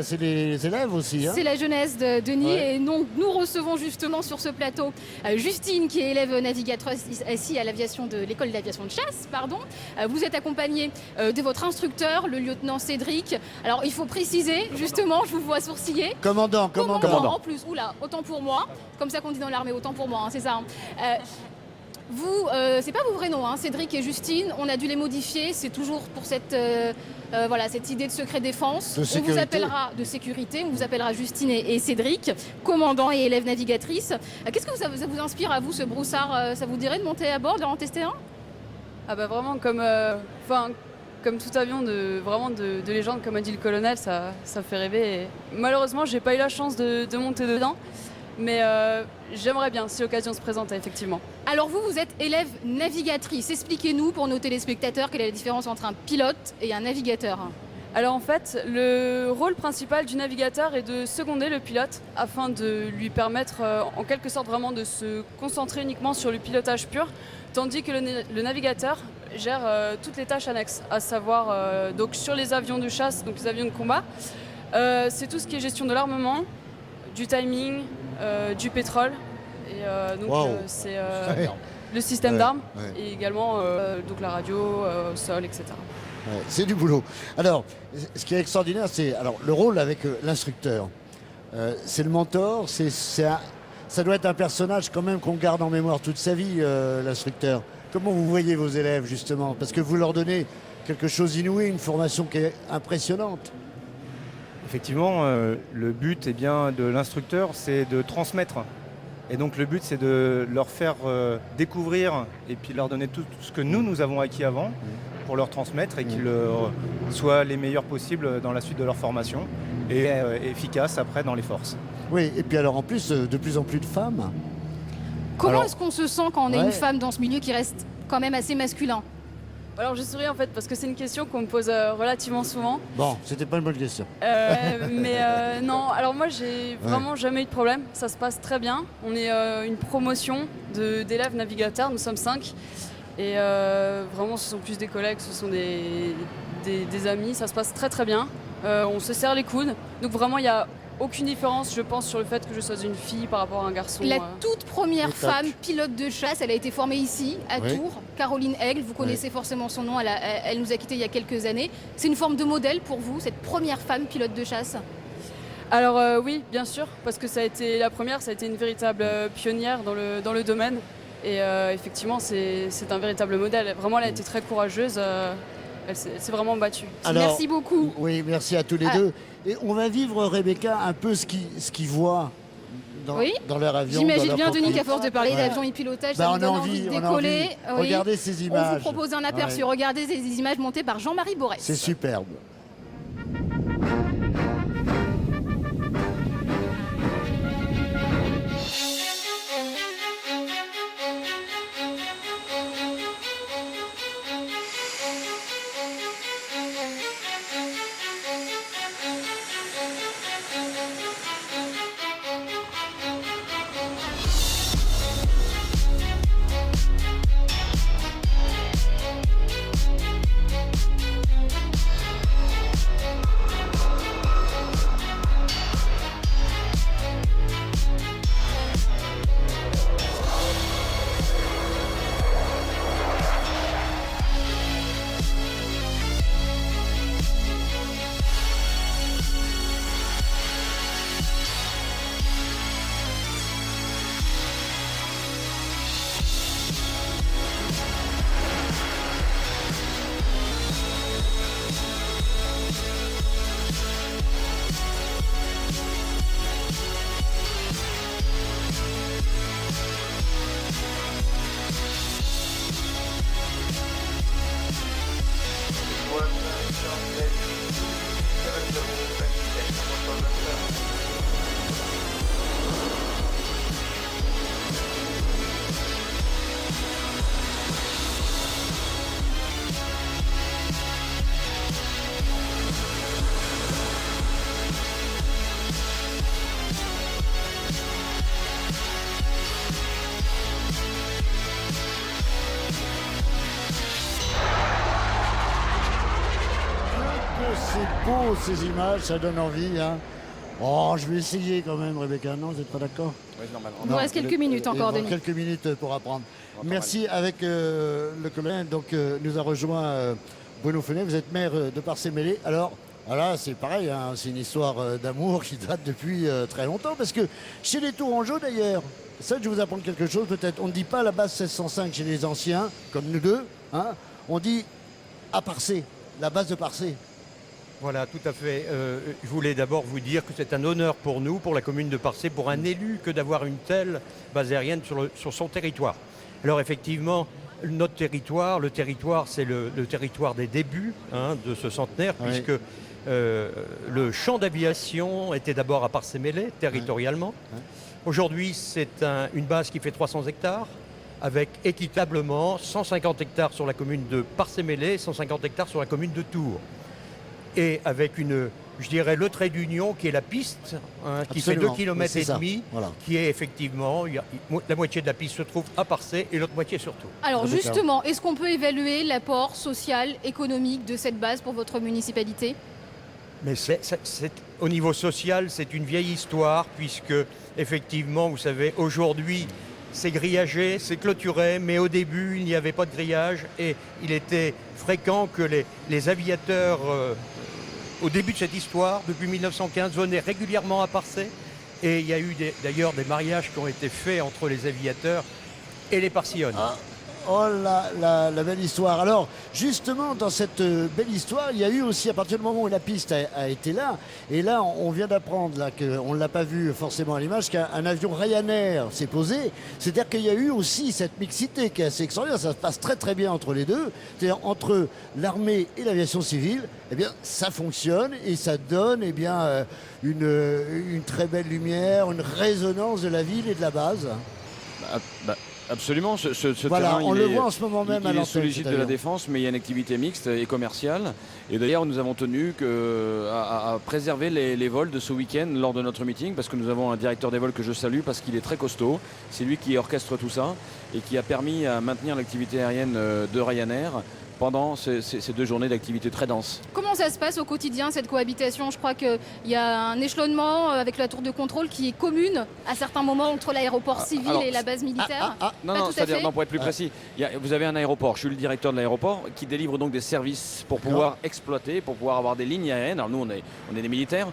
c'est les élèves aussi. Hein. C'est la jeunesse de Denis Ouais. et donc nous recevons justement sur ce plateau Justine qui est élève navigatrice ici à l'aviation de l'école d'aviation de chasse. Vous êtes accompagnée de votre instructeur, le lieutenant Cédric. Alors il faut préciser, justement, je vous vois sourciller. Commandant. En plus, oula, autant pour moi, comme ça qu'on dit dans l'armée, autant pour moi, hein, c'est ça. Hein. Vous, c'est pas vos vrais noms, hein, Cédric et Justine, on a dû les modifier, c'est toujours pour cette idée de secret défense. De sécurité. On vous appellera de sécurité, on vous appellera Justine et Cédric, commandant et élève navigatrice. Qu'est-ce que ça vous inspire à vous, ce broussard? Ça vous dirait de monter à bord, de en tester un? Ah bah vraiment, comme tout avion de légende, comme a dit le colonel, ça fait rêver. Et malheureusement, j'ai pas eu la chance de monter dedans. Mais j'aimerais bien si l'occasion se présentait, effectivement. Alors vous êtes élève navigatrice. Expliquez-nous pour nos téléspectateurs quelle est la différence entre un pilote et un navigateur. Alors en fait, le rôle principal du navigateur est de seconder le pilote afin de lui permettre en quelque sorte vraiment de se concentrer uniquement sur le pilotage pur, tandis que le navigateur gère toutes les tâches annexes, à savoir donc sur les avions de chasse, donc les avions de combat, c'est tout ce qui est gestion de l'armement, du timing, du pétrole, et c'est le système d'armes, et également donc la radio, sol, etc. Ouais, c'est du boulot. Alors, ce qui est extraordinaire, c'est le rôle avec l'instructeur. C'est le mentor, ça doit être un personnage quand même qu'on garde en mémoire toute sa vie, l'instructeur. Comment vous voyez vos élèves, justement? Parce que vous leur donnez quelque chose d'inouï, une formation qui est impressionnante. Effectivement, le but de l'instructeur, c'est de transmettre. Et donc le but, c'est de leur faire découvrir et puis leur donner tout ce que nous avons acquis avant pour leur transmettre et qu'ils soient les meilleurs possibles dans la suite de leur formation et efficaces après dans les forces. Oui, et puis alors en plus, de plus en plus de femmes. Comment est-ce qu'on se sent quand on est une femme dans ce milieu qui reste quand même assez masculin? Alors je souris en fait parce que c'est une question qu'on me pose relativement souvent. Bon, c'était pas une bonne question. Non, alors moi j'ai vraiment jamais eu de problème, ça se passe très bien. On est une promotion d'élèves navigateurs, nous sommes 5. Et vraiment ce sont plus des collègues, ce sont des amis, ça se passe très très bien. On se serre les coudes, donc vraiment il n'y a aucune différence, je pense, sur le fait que je sois une fille par rapport à un garçon. La toute première femme pilote de chasse, elle a été formée ici, à Tours, Caroline Aigle. Vous connaissez forcément son nom, elle nous a quittés il y a quelques années. C'est une forme de modèle pour vous, cette première femme pilote de chasse? Alors oui, bien sûr, parce que ça a été la première, ça a été une véritable pionnière dans le domaine. Et effectivement, c'est un véritable modèle. Vraiment, elle a été très courageuse. Elle s'est vraiment battue. Alors, merci beaucoup. Oui, merci à tous les deux. Et on va vivre, Rebecca, un peu ce qu'ils voient dans leur avion. J'imagine bien, Denis, qu'à force de parler d'avion et pilotage, ça nous donne envie de décoller. Regardez ces images. On vous propose un aperçu. Regardez ces images montées par Jean-Marie Borès. C'est superbe. bon ces images, ça donne envie. Hein. Oh, je vais essayer quand même, Rebecca. Non, vous n'êtes pas d'accord? Oui, normalement. Il nous reste quelques minutes encore, Denis. Quelques minutes pour apprendre. Merci. Avec le colonel, donc nous a rejoint Bruno Fenet. Vous êtes maire de Parcé-Mêlée. Alors, voilà, c'est pareil, hein, c'est une histoire d'amour qui date depuis très longtemps. Parce que chez les Tourangeaux, d'ailleurs, ça, je vais vous apprendre quelque chose peut-être. On ne dit pas la base 1605 chez les anciens, comme nous deux. Hein, on dit à Parcé, la base de Parcé. Voilà, tout à fait. Je voulais d'abord vous dire que c'est un honneur pour nous, pour la commune de Parcé, pour un élu, que d'avoir une telle base aérienne sur son territoire. Alors effectivement, notre territoire, le territoire, c'est le territoire des débuts hein, de ce centenaire, oui. Puisque le champ d'aviation était d'abord à Parcé-Mêlée, territorialement. Oui. Aujourd'hui, c'est une base qui fait 300 hectares, avec équitablement 150 hectares sur la commune de Parcé-Mêlée, 150 hectares sur la commune de Tours. Et avec je dirais, le trait d'union qui est la piste, hein, qui fait 2 km et demi, voilà. Qui est effectivement, la moitié de la piste se trouve à Parcé et l'autre moitié sur Tours. Alors justement, est-ce qu'on peut évaluer l'apport social, économique de cette base pour votre municipalité? Mais au niveau social, c'est une vieille histoire, puisque effectivement, vous savez, aujourd'hui, c'est grillagé, c'est clôturé, mais au début, il n'y avait pas de grillage et il était fréquent que les aviateurs, au début de cette histoire, depuis 1915, venaient régulièrement à Parcé. Et il y a eu d'ailleurs des mariages qui ont été faits entre les aviateurs et les Parcillonnes. Ah. Oh la belle histoire. Alors justement dans cette belle histoire, il y a eu aussi à partir du moment où la piste a été là, et là on vient d'apprendre là qu'on ne l'a pas vu forcément à l'image, qu'un avion Ryanair s'est posé. C'est-à-dire qu'il y a eu aussi cette mixité qui est assez extraordinaire. Ça se passe très très bien entre les deux. C'est-à-dire entre l'armée et l'aviation civile, eh bien ça fonctionne et ça donne eh bien, une très belle lumière, une résonance de la ville et de la base. Absolument, ce voilà, terrain, on le voit en ce moment même à l'antenne. Il est sous l'égide de la Défense, mais il y a une activité mixte et commerciale. Et d'ailleurs, nous avons tenu à préserver les vols de ce week-end lors de notre meeting, parce que nous avons un directeur des vols que je salue, parce qu'il est très costaud. C'est lui qui orchestre tout ça et qui a permis à maintenir l'activité aérienne de Ryanair pendant ces 2 journées d'activité très dense. Comment ça se passe au quotidien, cette cohabitation? Je crois qu'il y a un échelonnement avec la tour de contrôle qui est commune à certains moments entre l'aéroport civil et la base militaire. Non, c'est-à-dire, pour être plus précis, vous avez un aéroport, je suis le directeur de l'aéroport, qui délivre donc des services pour pouvoir exploiter, pour pouvoir avoir des lignes aériennes. Alors nous, on est des militaires,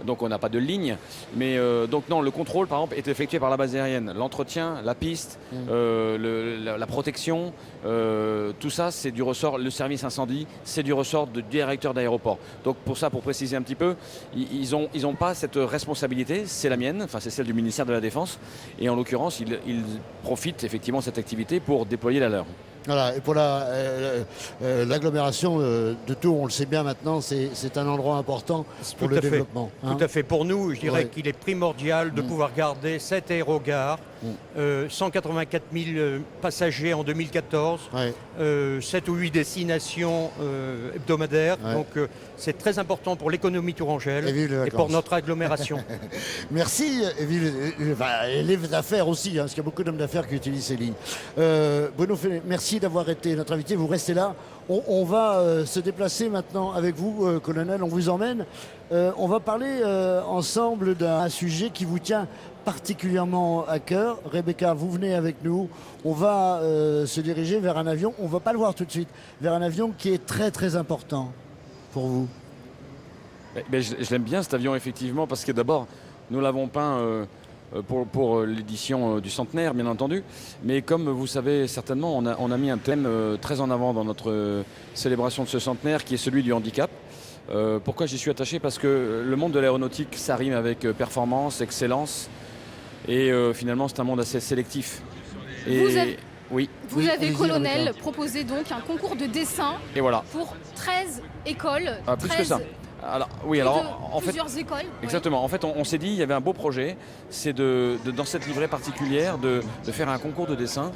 donc on n'a pas de ligne. Mais donc non, le contrôle, par exemple, est effectué par la base aérienne. L'entretien, la piste, la protection, tout ça, c'est du ressort. Le service incendie, c'est du ressort du directeur d'aéroport. Donc pour préciser un petit peu, ils ont pas cette responsabilité, c'est la mienne, enfin c'est celle du ministère de la Défense, et en l'occurrence, ils profitent effectivement de cette activité pour déployer la leur. Voilà, et pour l'agglomération de Tours, on le sait bien maintenant, c'est un endroit important pour le développement. Hein. Tout à fait. Pour nous, je dirais qu'il est primordial de pouvoir garder 7 aérogares, 184 000 passagers en 2014, 7 ou 8 destinations hebdomadaires. Ouais. Donc c'est très important pour l'économie tourangelle et pour notre agglomération. Merci, Éville. Et les affaires aussi, hein, parce qu'il y a beaucoup d'hommes d'affaires qui utilisent ces lignes. Bruno Fenet, merci d'avoir été notre invité. Vous restez là. On va se déplacer maintenant avec vous, colonel. On vous emmène. On va parler ensemble d'un sujet qui vous tient particulièrement à cœur. Rebecca, vous venez avec nous. On va se diriger vers un avion. On ne va pas le voir tout de suite. Vers un avion qui est très très important pour vous. Je l'aime bien cet avion effectivement parce que d'abord nous l'avons peint pour l'édition du centenaire, bien entendu. Mais comme vous savez certainement, on a mis un thème très en avant dans notre célébration de ce centenaire qui est celui du handicap. Pourquoi j'y suis attaché? Parce que le monde de l'aéronautique, ça rime avec performance, excellence. Et finalement, c'est un monde assez sélectif. Vous avez, colonel, proposé donc un concours de dessin pour 13 écoles. Plus que ça. Alors, en fait, plusieurs écoles. Exactement. En fait, on s'est dit, il y avait un beau projet, c'est dans cette livrée particulière, de faire un concours de dessin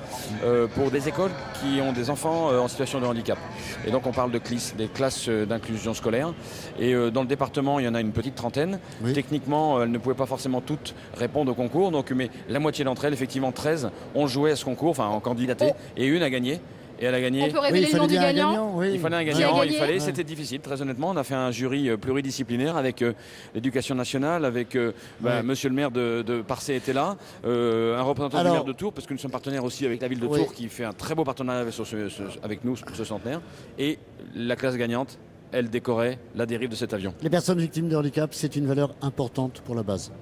pour des écoles qui ont des enfants en situation de handicap. Et donc, on parle de CLIS, des classes d'inclusion scolaire. Et dans le département, il y en a une petite trentaine. Oui. Techniquement, elles ne pouvaient pas forcément toutes répondre au concours. Donc, mais la moitié d'entre elles, effectivement 13, ont joué à ce concours, enfin, ont candidaté, et une a gagné. Et elle a gagné. On peut révéler le nom du gagnant. Il fallait un Qui a gagnant, gagné c'était difficile, très honnêtement. On a fait un jury pluridisciplinaire avec l'éducation nationale, avec monsieur le maire de Parcé était là, un représentant du maire de Tours, parce que nous sommes partenaires aussi avec la ville de Tours qui fait un très beau partenariat avec nous pour ce centenaire. Et la classe gagnante, elle décorait la dérive de cet avion. Les personnes victimes de handicap, c'est une valeur importante pour la base.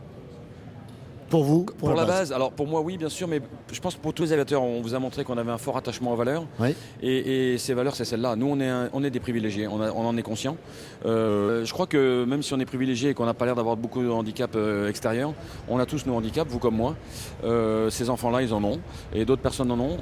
Pour vous, pour la base. Alors pour moi oui bien sûr, mais je pense que pour tous les aviateurs, on vous a montré qu'on avait un fort attachement aux valeurs. Oui. Et ces valeurs, c'est celle-là. Nous on est des privilégiés, on en est conscient. Je crois que même si on est privilégié et qu'on n'a pas l'air d'avoir beaucoup de handicaps extérieurs, on a tous nos handicaps, vous comme moi. Ces enfants-là, ils en ont, et d'autres personnes en ont.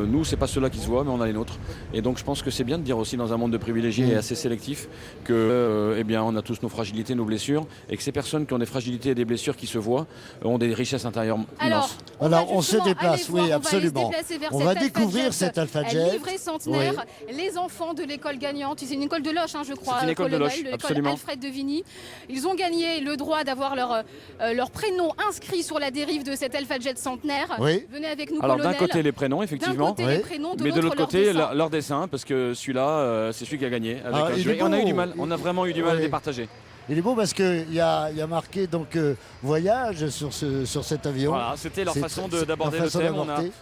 Nous, c'est pas ceux-là qui se voient, mais on a les nôtres. Et donc je pense que c'est bien de dire aussi dans un monde de privilégiés et assez sélectif que eh bien on a tous nos fragilités, nos blessures, et que ces personnes qui ont des fragilités et des blessures qui se voient ont des richesses intérieures immenses. Alors on se déplace, oui, absolument. On va découvrir cet Alpha Jet. Livrée centenaire, les enfants de l'école gagnante, c'est une école de Loche, je crois. C'est une école de Loche, l'école Alfred de Vigny. Ils ont gagné le droit d'avoir leur prénom inscrit sur la dérive de cet Alpha Jet centenaire. Oui. Venez avec nous, alors colonel. d'un côté les prénoms, effectivement, d'un côté, les prénoms, mais de l'autre côté leur dessin. leur dessin, parce que celui-là, c'est celui qui a gagné. Et on a eu du mal, on a vraiment eu du mal à les partager. Il est beau parce qu'il y a marqué donc voyage sur cet avion. Voilà, c'était leur façon d'aborder le thème.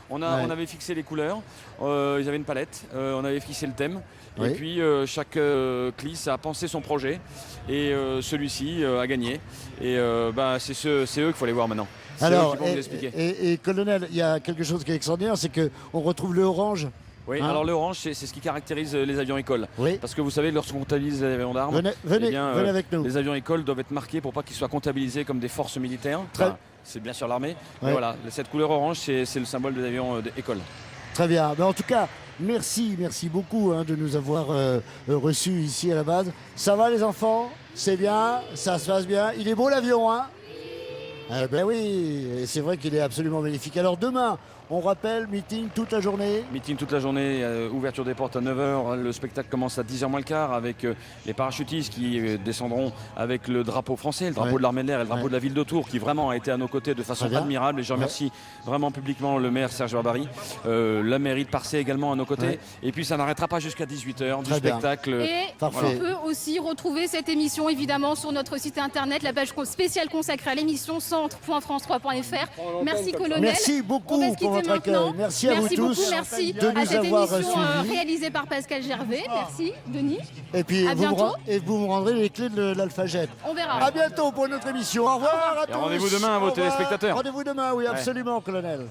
On avait fixé les couleurs, ils avaient une palette, on avait fixé le thème. Et puis chaque CLIS a pensé son projet et celui-ci a gagné. Et c'est eux qu'il faut aller voir maintenant. Alors, et colonel, il y a quelque chose qui est extraordinaire, c'est qu'on retrouve le orange. Oui, alors le orange, c'est ce qui caractérise les avions écoles. Oui. Parce que vous savez, lorsqu'on comptabilise les avions d'armes, venez avec nous. Les avions écoles doivent être marqués pour pas qu'ils soient comptabilisés comme des forces militaires. C'est bien sûr l'armée. Mais voilà, cette couleur orange, c'est le symbole des avions d'école. Très bien. Mais en tout cas, merci beaucoup de nous avoir reçus ici à la base. Ça va les enfants? C'est bien? Ça se passe bien? Il est beau l'avion, hein? Ben oui, c'est vrai qu'il est absolument magnifique. Alors demain, on rappelle, meeting toute la journée. Meeting toute la journée, ouverture des portes à 9h. Le spectacle commence à 10h moins le quart avec les parachutistes qui descendront avec le drapeau français, le drapeau de l'armée de l'air et le drapeau de la ville de Tours qui vraiment a été à nos côtés de façon admirable. Et je remercie vraiment publiquement le maire Serge Barbarie, la mairie de Parcé également à nos côtés. Et puis ça n'arrêtera pas jusqu'à 18h du spectacle. Et on peut aussi retrouver cette émission évidemment sur notre site internet, la page spéciale consacrée à l'émission centre.france3.fr. Merci colonel. Merci beaucoup pour votre accueil. Merci à vous tous merci de nous à cette avoir émission suivis. Réalisée par Pascal Gervais. Merci Denis. Et puis à bientôt. vous me rendrez les clés de l'Alpha Jet. On verra. À bientôt pour une autre émission. Au revoir à tous. Rendez-vous demain à vos téléspectateurs. Rendez-vous demain, oui, absolument, colonel.